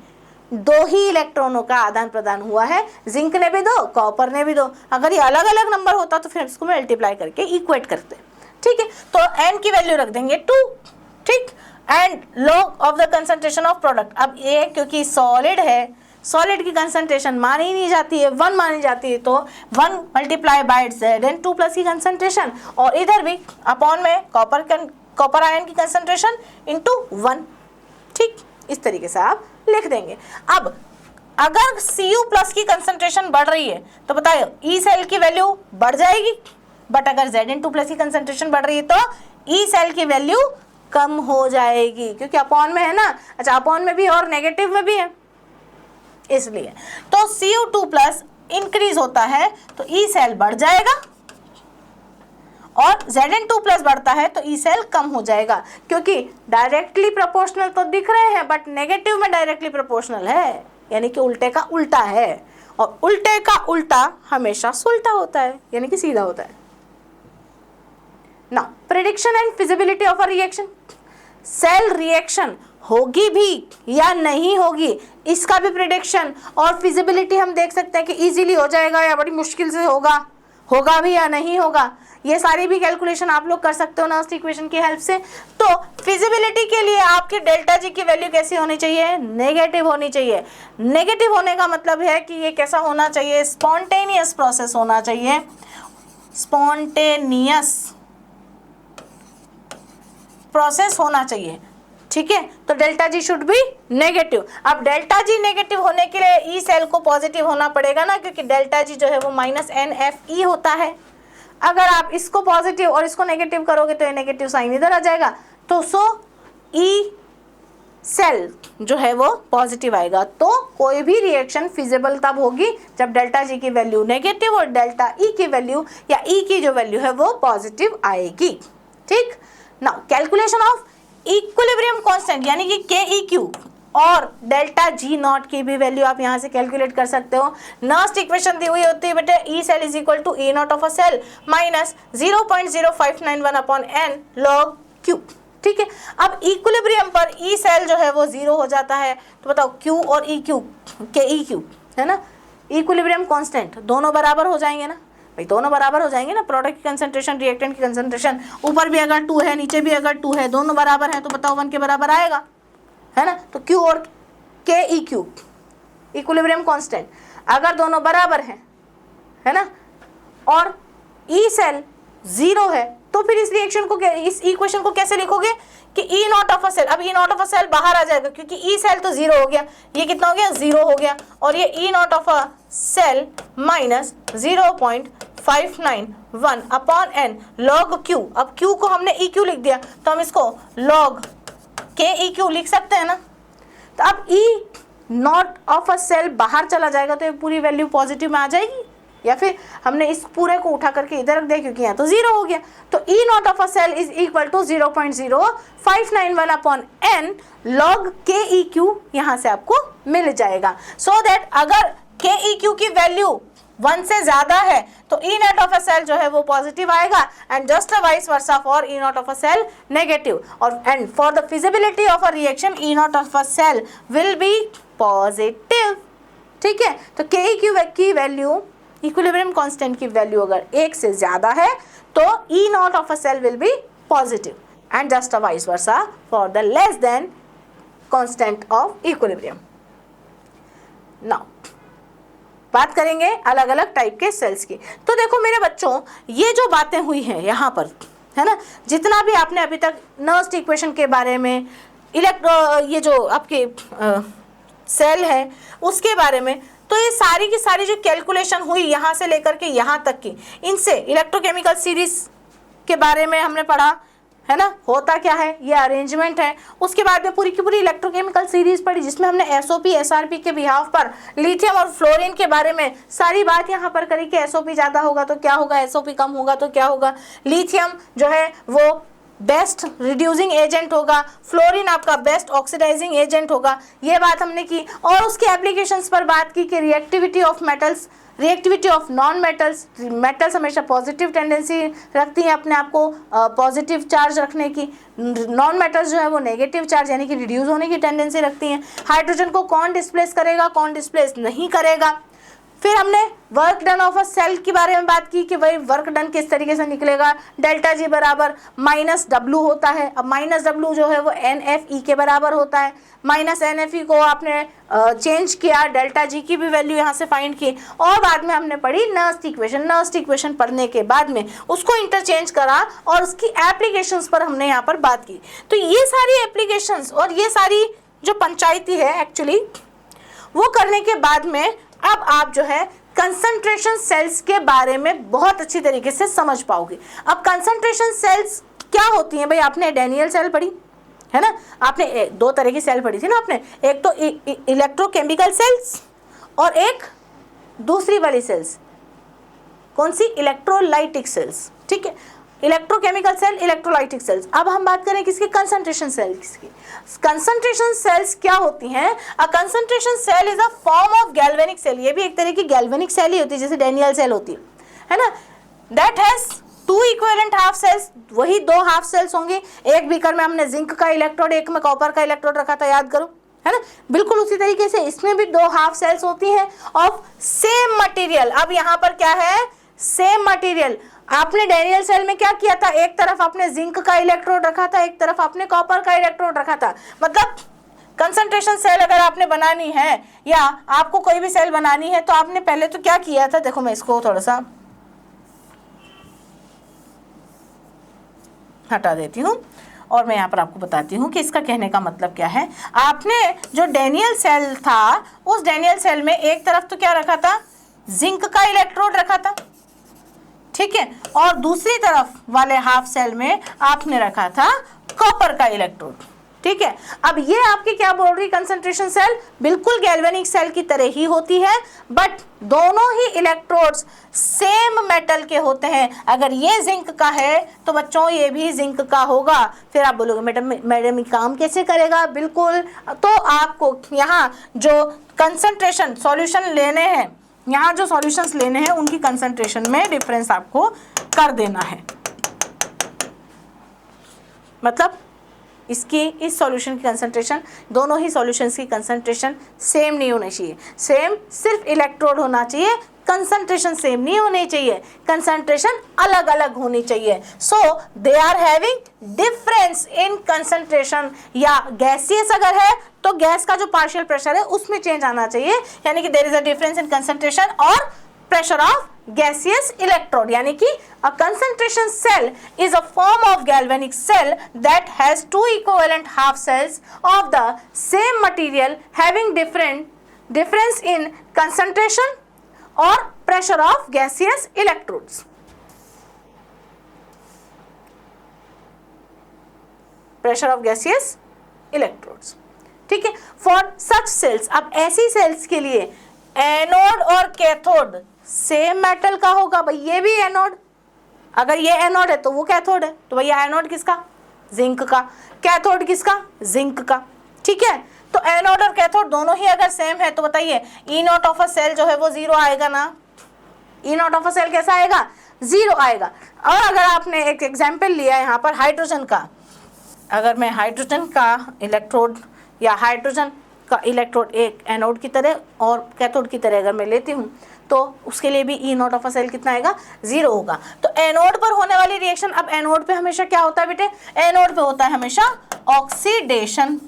2 ही इलेक्ट्रॉनों का आदान प्रदान हुआ है, जिंक ने भी 2, कॉपर ने भी 2। अगर ये अलग अलग नंबर होता तो फिर इसको मल्टीप्लाई करके इक्वेट करते, ठीक है। तो n की वैल्यू रख देंगे 2, ठीक, and log of the concentration of product. अब ये क्योंकि सॉलिड है, सॉलिड की कंसंट्रेशन मानी ही नहीं जाती है, 1 मानी जाती है, तो 1 मल्टीप्लाई बाय Zn2+ की कंसंट्रेशन, और इधर भी अपॉन में कॉपर आयन की कंसंट्रेशन इंटू 1, ठीक, इस तरीके से आप लिख देंगे। अब अगर Cu+ की कंसंट्रेशन बढ़ रही है तो बताइए E सेल की वैल्यू बढ़ जाएगी, बट अगर Zn2+ की कंसंट्रेशन बढ़ रही है तो E सेल की वैल्यू कम हो जाएगी, क्योंकि अपॉन में है ना, अच्छा अपॉन में भी और नेगेटिव में भी है, इसलिए तो Cu2+ इंक्रीज होता है तो E सेल बढ़ जाएगा, और Zn2+ बढ़ता है तो E सेल कम हो जाएगा, क्योंकि डायरेक्टली प्रोपोर्शनल तो दिख रहे हैं बट नेगेटिव में डायरेक्टली प्रोपोर्शनल है, यानी कि उल्टे का उल्टा है, और उल्टे का उल्टा हमेशा सुलटा होता है, यानी कि सीधा होता है ना। Prediction and feasibility of a reaction, cell reaction होगी भी या नहीं होगी, इसका भी प्रेडिक्शन और फिजिबिलिटी हम देख सकते हैं कि इजीली हो जाएगा या बड़ी मुश्किल से होगा भी या नहीं होगा, ये सारी भी कैलकुलेशन आप लोग कर सकते हो नर्स्ट इक्वेशन की हेल्प से। तो फिजिबिलिटी के लिए आपकी ΔG की वैल्यू कैसी होनी चाहिए, नेगेटिव होनी चाहिए। नेगेटिव होने का मतलब है कि ये कैसा होना चाहिए, स्पॉन्टेनियस प्रोसेस होना चाहिए, स्पॉन्टेनियस प्रोसेस होना चाहिए, ठीक है, तो delta G should be negative. अब डेल्टा जी नेगेटिव होने के लिए ई सेल को पॉजिटिव होना पड़ेगा ना, क्योंकि डेल्टा जी जो है वो -NFE होता है। अगर आप इसको पॉजिटिव और इसको नेगेटिव करोगे तो ये नेगेटिव साइन इधर आ जाएगा, तो सो ई सेल जो है वो पॉजिटिव आएगा। तो कोई भी रिएक्शन फिजिबल तब होगी जब डेल्टा जी की वैल्यू नेगेटिव और डेल्टा ई की वैल्यू या ई की जो वैल्यू है वो पॉजिटिव आएगी। ठीक, now calculation of equilibrium constant यानी कि KEQ और डेल्टा जी नॉट की भी वैल्यू आप यहाँ से कैलकुलेट कर सकते हो। नर्स्ट इक्वेशन दी हुई होती है बेटे, E cell is equal to E naught of a cell minus 0.0591 upon n log Q। ठीक है, अब इक्विलिब्रियम पर ई सेल जो है वो 0 हो जाता है, तो बताओ Q और EQ KEQ है ना, इक्विलिब्रियम कांस्टेंट दोनों बराबर हो जाएंगे ना भाई, दोनों बराबर हो जाएंगे ना। प्रोडक्ट की कंसंट्रेशन, रिएक्टेंट की कंसंट्रेशन, ऊपर भी अगर 2 है नीचे भी अगर 2 है, दोनों बराबर है तो बताओ 1 के बराबर आएगा, है ना। तो Q और KEQ इक्विलिब्रियम कांस्टेंट अगर दोनों बराबर हैं, है ना, और ई सेल 0 है, तो फिर इस रिएक्शन को, इस इक्वेशन को कैसे लिखोगे कि E naught of a cell. अब E naught of a cell बाहर आ जाएगा क्योंकि ई सेल तो 0 हो गया, ये कितना हो गया 0 हो गया, और ये E naught of a cell minus 0.591 upon n log Q। अब Q को हमने EQ लिख दिया तो हम इसको log KEQ लिख सकते हैं ना। तो अब E naught of a cell बाहर चला जाएगा तो ये पूरी वैल्यू पॉजिटिव में आ जाएगी, या फिर हमने इस पूरे को उठा करके इधर रख दिया क्योंकि यहाँ तो 0 हो गया। तो E naught of a cell is equal to 0.0591 upon n log KEQ यहाँ से आपको मिल जाएगा। सो दैट अगर KEQ की वैल्यू 1 से ज्यादा है तो E naught of a cell जो है वो पॉजिटिव आएगा, and just vice versa for E naught of a cell negative. और and for the feasibility of a reaction E naught of a cell will be positive. ठीक है, तो KEQ की value, equilibrium constant की value अगर 1 से ज्यादा है तो E naught of a cell will be positive, and just vice versa for the less than constant of equilibrium. Now बात करेंगे अलग अलग टाइप के सेल्स की। तो देखो मेरे बच्चों, ये जो बातें हुई हैं यहाँ पर, है ना, जितना भी आपने अभी तक नर्स्ट इक्वेशन के बारे में, ये जो आपके सेल है उसके बारे में, तो ये सारी की सारी जो कैलकुलेशन हुई यहाँ से लेकर के यहाँ तक की, इनसे इलेक्ट्रोकेमिकल सीरीज के बारे में हमने पढ़ा, है ना, होता क्या है, ये अरेंजमेंट है। उसके बाद में पूरी की पूरी इलेक्ट्रोकेमिकल सीरीज पढ़ी जिसमें हमने एसओपी एसआरपी के बिहाफ पर लिथियम और फ्लोरीन के बारे में सारी बात यहाँ पर करी कि एसओपी ज़्यादा होगा तो क्या होगा, एसओपी कम होगा तो क्या होगा, लिथियम जो है वो बेस्ट रिड्यूसिंग एजेंट होगा, फ्लोरीन आपका बेस्ट ऑक्सीडाइजिंग एजेंट होगा, ये बात हमने की। और उसके एप्लीकेशंस पर बात की कि reactivity of metals, reactivity of non metals, metals हमेशा पॉजिटिव टेंडेंसी रखती हैं अपने आप को पॉजिटिव चार्ज रखने की, नॉन मेटल्स जो है वो नेगेटिव चार्ज यानी कि रिड्यूस होने की टेंडेंसी रखती हैं। हाइड्रोजन को कौन डिस्प्लेस करेगा, कौन डिस्प्लेस नहीं करेगा। फिर हमने work done of a cell के बारे में बात की कि वही वर्क डन किस तरीके से निकलेगा, डेल्टा जी बराबर -W होता है। अब -W जो है वो NFE के बराबर होता है, -NFE को आपने चेंज किया, डेल्टा जी की भी वैल्यू यहाँ से फाइंड की, और बाद में हमने पढ़ी नर्स्ट इक्वेशन। नर्स्ट इक्वेशन पढ़ने के बाद में उसको इंटरचेंज करा और उसकी एप्लीकेशंस पर हमने यहाँ पर बात की। तो ये सारी एप्लीकेशंस और ये सारी जो पंचायती है एक्चुअली वो करने के बाद में अब आप जो है कंसंट्रेशन सेल्स के बारे में बहुत अच्छी तरीके से समझ पाओगे। अब कंसंट्रेशन सेल्स क्या होती हैं भाई, आपने डैनियल सेल पढ़ी है ना, आपने 2 तरह की सेल पढ़ी थी ना आपने, एक तो इलेक्ट्रोकेमिकल सेल्स और एक दूसरी वाली सेल्स कौन सी, इलेक्ट्रोलाइटिक सेल्स। ठीक है, इलेक्ट्रोकेमिकल सेल, इलेक्ट्रोलाइटिक सेल्स। अब हम बात करें किसकी, कंसंट्रेशन सेल्स की। कंसंट्रेशन सेल्स क्या होती हैं, a concentration cell is a form of galvanic cell, ये भी एक तरह की गैल्वेनिक सेल ही होती है जैसे डैनियल सेल होती है ना, that has 2 equivalent half cells, वही 2 हाफ सेल्स होंगे। एक बीकर में हमने जिंक का इलेक्ट्रोड, एक में कॉपर का इलेक्ट्रोड रखा था, याद करो, है ना, बिल्कुल उसी तरीके से इसमें भी 2 हाफ सेल्स होती हैं ऑफ सेम मटेरियल। अब यहाँ पर क्या है, सेम मटेरियल। आपने डैनियल सेल में क्या किया था, एक तरफ आपने जिंक का इलेक्ट्रोड रखा था, एक तरफ आपने कॉपर का इलेक्ट्रोड रखा था। मतलब कंसंट्रेशन सेल अगर आपने बनानी है या आपको कोई भी सेल बनानी है तो आपने पहले तो क्या किया था, देखो मैं इसको थोड़ा सा हटा देती हूँ। और मैं यहाँ पर आपको बताती हूँ कि इसका कहने का मतलब क्या है। आपने जो डेनियल सेल था, उस डेनियल सेल में एक तरफ तो क्या रखा था, जिंक का इलेक्ट्रोड रखा था, ठीक है, और दूसरी तरफ वाले हाफ सेल में आपने रखा था कॉपर का इलेक्ट्रोड, ठीक है। अब ये आपकी क्या बोल रही, कंसंट्रेशन सेल बिल्कुल गैल्वेनिक सेल की तरह ही होती है, बट दोनों ही इलेक्ट्रोड्स सेम मेटल के होते हैं। अगर ये जिंक का है तो बच्चों ये भी जिंक का होगा। फिर आप बोलोगे मैडम ये काम कैसे करेगा, बिल्कुल, तो आपको यहाँ जो कंसंट्रेशन सॉल्यूशन लेने हैं, यहाँ जो सॉल्यूशंस लेने हैं उनकी कंसंट्रेशन में डिफरेंस आपको कर देना है। मतलब इसकी इस सॉल्यूशन की कंसंट्रेशन, दोनों ही सॉल्यूशंस की कंसंट्रेशन सेम नहीं होनी चाहिए। सेम सिर्फ इलेक्ट्रोड होना चाहिए, कंसंट्रेशन सेम नहीं होनी चाहिए, कंसंट्रेशन अलग अलग होनी चाहिए। So they are having difference in concentration. या गैसियस अगर है तो गैस का जो पार्शियल प्रेशर है उसमें चेंज आना चाहिए, यानी कि there is a difference in concentration और pressure of gaseous electrode, यानी कि a concentration cell is a form of galvanic cell that has two equivalent half cells of the same material having difference in concentration or pressure of gaseous electrodes. Pressure of gaseous electrodes, ठीक है। For such cells, अब ऐसी sales के लिए anode और cathode same metal का होगा। भाई ये भी एनोड, अगर ये एनोड है तो वो कैथोड है, तो भैया एनोड किसका, जिंक का, कैथोड किसका, जिंक का, ठीक है। तो एनोड और कैथोड दोनों ही अगर सेम है तो बताइए ई नॉट ऑफ अ सेल जो है वो जीरो आएगा ना। ई नॉट ऑफ अ सेल कैसा आएगा, जीरो आएगा। और अगर आपने एक एग्जाम्पल लिया यहाँ पर हाइड्रोजन का, अगर मैं हाइड्रोजन का इलेक्ट्रोड या हाइड्रोजन का इलेक्ट्रोड एक एनोड की तरह और कैथोड की तरह अगर मैं लेती हूँ तो उसके लिए भी ई नॉट ऑफ अ सेल कितना आएगा, जीरो होगा। तो एनोड पर होने वाली रिएक्शन, अब एनोड पे हमेशा क्या होता है बेटे, एनोड पे होता है हमेशा ऑक्सीडेशन,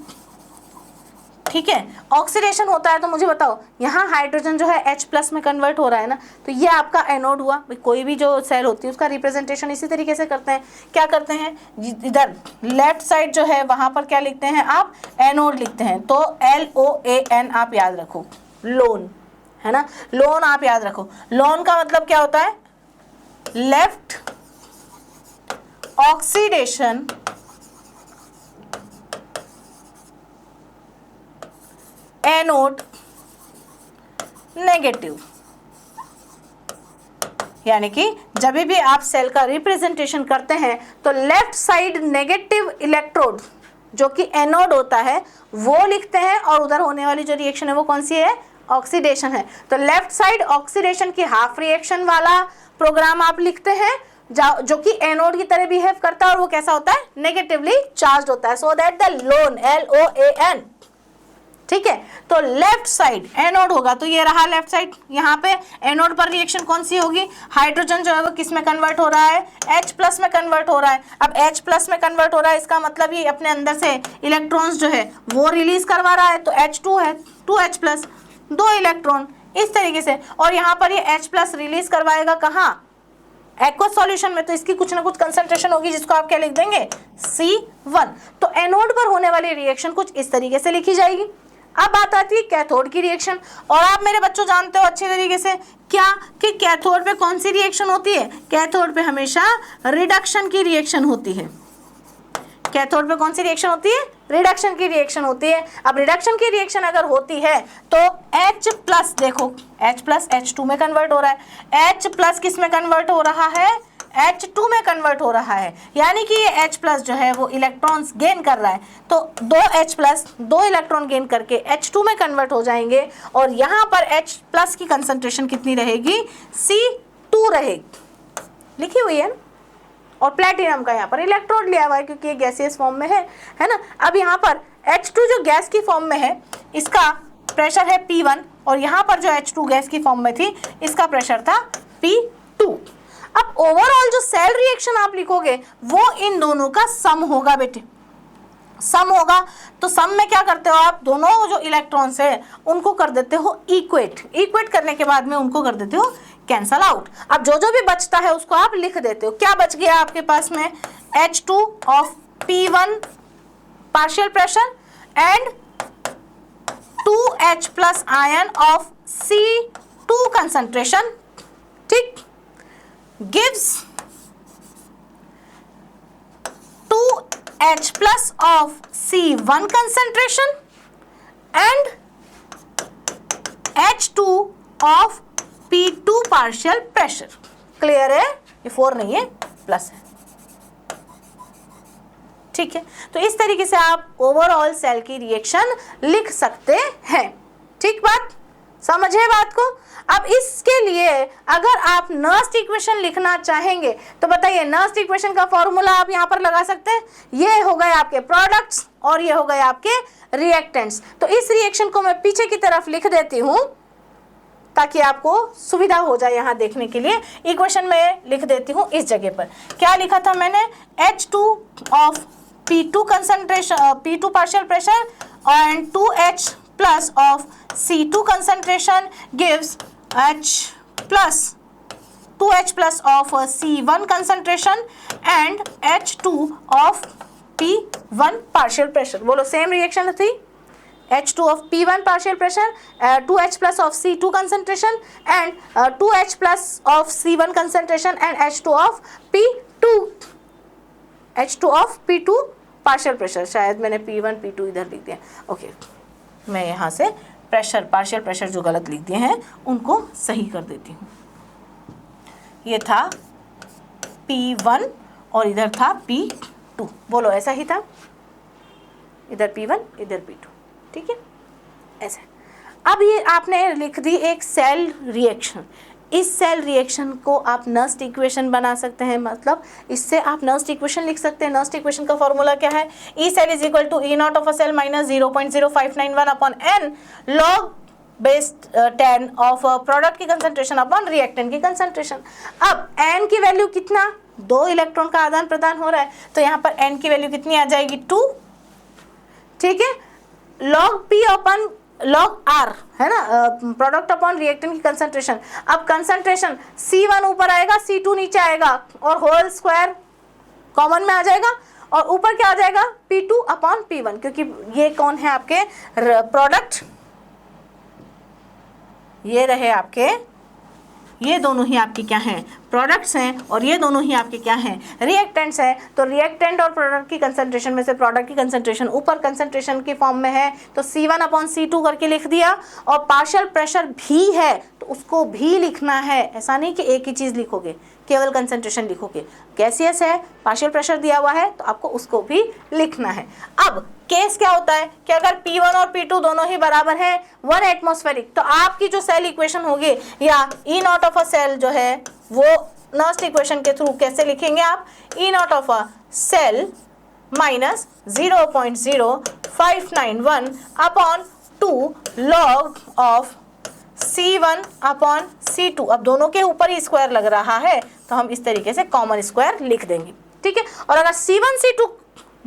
ठीक है, ऑक्सीडेशन होता है। तो मुझे बताओ यहाँ हाइड्रोजन जो है H+ में कन्वर्ट हो रहा है ना, तो ये आपका एनोड हुआ। कोई भी जो सेल होती है उसका रिप्रेजेंटेशन इसी तरीके से करते हैं। क्या करते हैं, इधर लेफ्ट साइड जो है वहां पर क्या लिखते हैं आप, एनोड लिखते हैं, तो LOAN आप याद रखो, लोन है ना, लोन आप याद रखो। लोन का मतलब क्या होता है, लेफ्ट ऑक्सीडेशन एनोड नेगेटिव, यानी कि जब भी आप सेल का रिप्रेजेंटेशन करते हैं तो लेफ्ट साइड नेगेटिव इलेक्ट्रोड जो कि एनोड होता है वो लिखते हैं, और उधर होने वाली जो रिएक्शन है वो कौन सी है, ऑक्सीडेशन है। तो लेफ्ट साइड ऑक्सीडेशन की हाफ रिएक्शन वाला प्रोग्राम आप लिखते हैं जो कि एनोड की तरह बिहेव करता है, और वो कैसा होता है, नेगेटिवली चार्ज होता है। So that the loan, LOAN, ठीक है। तो लेफ्ट साइड एनोड होगा, तो ये रहा लेफ्ट साइड। यहाँ पे एनोड पर रिएक्शन कौन सी होगी, हाइड्रोजन जो है वो किस में कन्वर्ट हो रहा है, H+ में कन्वर्ट हो रहा है। अब H+ में कन्वर्ट हो रहा है, इसका मतलब ये अपने अंदर से इलेक्ट्रॉन्स जो है वो रिलीज करवा रहा है, तो H2 है, 2H+, 2 इलेक्ट्रॉन इस तरीके से। और यहाँ पर ये H+ रिलीज करवाएगा कहाँ, एक्वस सॉल्यूशन में, तो इसकी कुछ ना कुछ कंसंट्रेशन होगी जिसको आप क्या लिख देंगे, C1। तो एनोड पर होने वाली रिएक्शन कुछ इस तरीके से लिखी जाएगी। अब बात आती है कैथोड की रिएक्शन, और आप मेरे बच्चों जानते हो अच्छे तरीके से क्या कि कैथोड पे कौन सी रिएक्शन होती है, कैथोड पे हमेशा रिडक्शन की रिएक्शन होती है। कैथोड पे कौन सी रिएक्शन होती है, रिडक्शन की रिएक्शन होती है। अब रिडक्शन की रिएक्शन अगर होती है तो H+, देखो H+ H2 में कन्वर्ट हो रहा है, H+ किस में कन्वर्ट हो रहा है, H2 में कन्वर्ट हो रहा है, यानी कि ये H+ जो है वो इलेक्ट्रॉन्स गेन कर रहा है। तो 2H+, 2 इलेक्ट्रॉन गेन करके H2 में कन्वर्ट हो जाएंगे, और यहाँ पर H+ की कंसंट्रेशन कितनी रहेगी, C2 रहेगी, लिखी हुई है। और प्लेटिनम का यहाँ पर इलेक्ट्रोड लिया हुआ है क्योंकि ये गैसियस फॉर्म में है ना। अब यहाँ पर H2 जो गैस की फॉर्म में है इसका प्रेशर है P1, और यहाँ पर जो H2 गैस की फॉर्म में थी इसका प्रेशर था P2। अब ओवरऑल जो सेल रिएक्शन आप लिखोगे वो इन दोनों का सम होगा बेटे, सम होगा। तो सम में क्या करते हो आप, दोनों जो इलेक्ट्रॉन्स है उनको कर देते हो इक्वेट, इक्वेट करने के बाद में उनको कर देते हो कैंसल आउट। अब जो जो भी बचता है उसको आप लिख देते हो। क्या बच गया आपके पास में, H2 of P1 partial pressure and 2H plus ion of C2 concentration, ठीक, gives 2H plus of C1 concentration and H2 of P2 partial pressure. Clear है? ये 4 नहीं है, प्लस है, ठीक है। तो इस तरीके से आप ओवरऑल सेल की रिएक्शन लिख सकते हैं, ठीक बात, समझे बात को। अब इसके लिए अगर आप नर्स्ट इक्वेशन लिखना चाहेंगे तो बताइए, नर्स्ट इक्वेशन का फॉर्मूला आप यहाँ पर लगा सकते हैं। ये हो गए आपके प्रोडक्ट्स और ये हो गए आपके रिएक्टेंट्स। तो इस रिएक्शन को मैं पीछे की तरफ लिख देती हूँ ताकि आपको सुविधा हो जाए यहाँ देखने के लिए। इक्वेशन में लिख देती हूँ इस जगह पर। क्या लिखा था मैंने? H2 of P2 concentration, P2 partial pressure and 2H plus of C2 concentration gives H plus 2H plus of C1 concentration and H2 of P1 partial pressure। बोलो, सेम रिएक्शन थी। H2 of P1 partial pressure, 2H plus of C2 concentration and 2H plus of C1 concentration and H2 of P2 partial pressure। शायद मैंने P1 P2 इधर लिख दिया। Okay, मैं यहाँ से प्रेशर, पार्शियल प्रेशर जो गलत लिख दिए हैं उनको सही कर देती हूँ। ये था P1 और इधर था P2। बोलो, ऐसा ही था, इधर P1 इधर P2, ठीक है, ऐसे। अब ये आपने लिख दी एक सेल रिएक्शन। इस सेल रिएक्शन को आप नर्स्ट इक्वेशन बना सकते हैं, मतलब इससे आप नर्स्ट इक्वेशन लिख सकते हैं। नर्स्ट इक्वेशन का फॉर्मूला क्या है? E cell is equal to E naught of a cell minus 0.0591 upon N log base 10 of product की कंसंट्रेशन अपॉन रिएक्टेंट की कंसंट्रेशन। अब एन की वैल्यू कितना? 2 इलेक्ट्रॉन का आदान प्रदान हो रहा है, तो यहाँ पर एन की वैल्यू कितनी आ जाएगी? 2, ठीक है। Log P upon log are है ना, प्रोडक्ट अपॉन रिएक्टेंट की कंसंट्रेशन। अब कंसंट्रेशन C1 ऊपर आएगा, C2 नीचे आएगा और होल स्क्वायर कॉमन में आ जाएगा और ऊपर क्या आ जाएगा? P2 अपॉन P1, क्योंकि ये कौन है आपके प्रोडक्ट, ये रहे आपके, ये दोनों ही आपके क्या हैं? प्रोडक्ट्स हैं और ये दोनों ही आपके क्या हैं? रिएक्टेंट्स हैं। तो रिएक्टेंट और प्रोडक्ट की कंसंट्रेशन में से प्रोडक्ट की कंसंट्रेशन ऊपर कंसंट्रेशन की फॉर्म में है तो C1 अपॉन C2 करके लिख दिया। और पार्शियल प्रेशर भी है तो उसको भी लिखना है, ऐसा नहीं कि एक ही चीज़ लिखोगे, केवल कंसंट्रेशन लिखोगे। गैसियस है, पार्शियल प्रेशर दिया हुआ है तो आपको उसको भी लिखना है। अब केस क्या होता है कि अगर P1 और P2 दोनों ही बराबर है 1 एटमॉस्फेरिक, तो आपकी जो सेल इक्वेशन होगी या ई नॉट ऑफ अ सेल जो है वो नर्स्ट इक्वेशन के थ्रू कैसे लिखेंगे आप? E naught of a cell minus 0.0591 upon 2 log of C1 upon C2। अब दोनों के ऊपर ही स्क्वायर लग रहा है तो हम इस तरीके से कॉमन स्क्वायर लिख देंगे, ठीक है। और अगर C1 C2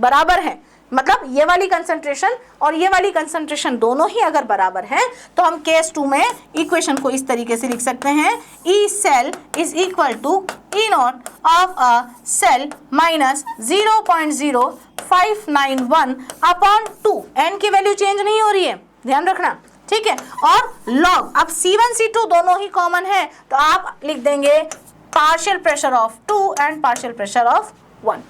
बराबर है, मतलब ये वाली कंसंट्रेशन और ये वाली कंसंट्रेशन दोनों ही अगर बराबर हैं तो हम केस 2 में इक्वेशन को इस तरीके से लिख सकते हैं, E cell is equal to E naught of a cell minus 0.0591 upon 2। N की वैल्यू चेंज नहीं हो रही है, ध्यान रखना, ठीक है। और लॉग, अब C1 C2 दोनों ही कॉमन है तो आप लिख देंगे partial pressure of 2 and partial pressure of 1।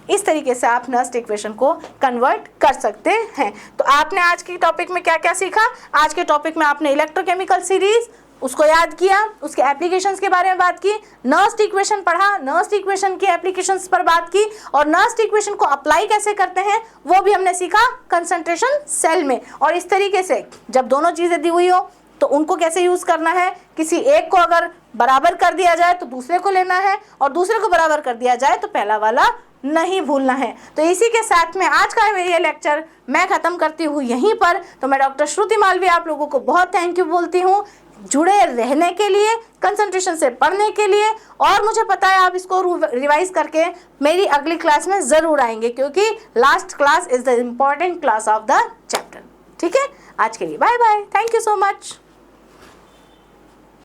इस तरीके से आप नर्स्ट इक्वेशन को कन्वर्ट कर सकते हैं। तो आपने आज के टॉपिक में क्या क्या सीखा? आज के टॉपिक में आपने इलेक्ट्रोकेमिकल सीरीज उसको याद किया, उसके एप्लीकेशंस के बारे में बात की, नर्स्ट इक्वेशन पढ़ा, नर्स्ट इक्वेशन की एप्लीकेशंस पर बात की और नर्स्ट इक्वेशन को अप्लाई कैसे करते हैं वो भी हमने सीखा कंसंट्रेशन सेल में। और इस तरीके से जब दोनों चीज़ें दी हुई हो तो उनको कैसे यूज़ करना है, किसी एक को अगर बराबर कर दिया जाए तो दूसरे को लेना है और दूसरे को बराबर कर दिया जाए तो पहला वाला नहीं भूलना है। तो इसी के साथ में आज का ये लेक्चर मैं ख़त्म करती हूँ यहीं पर। तो मैं डॉक्टर श्रुति मालवीय आप लोगों को बहुत थैंक यू बोलती हूँ जुड़े रहने के लिए, कंसंट्रेशन से पढ़ने के लिए। और मुझे पता है आप इसको रिवाइज करके मेरी अगली क्लास में ज़रूर आएंगे क्योंकि last class is the important class of the chapter, ठीक है। आज के लिए bye bye, thank you so much.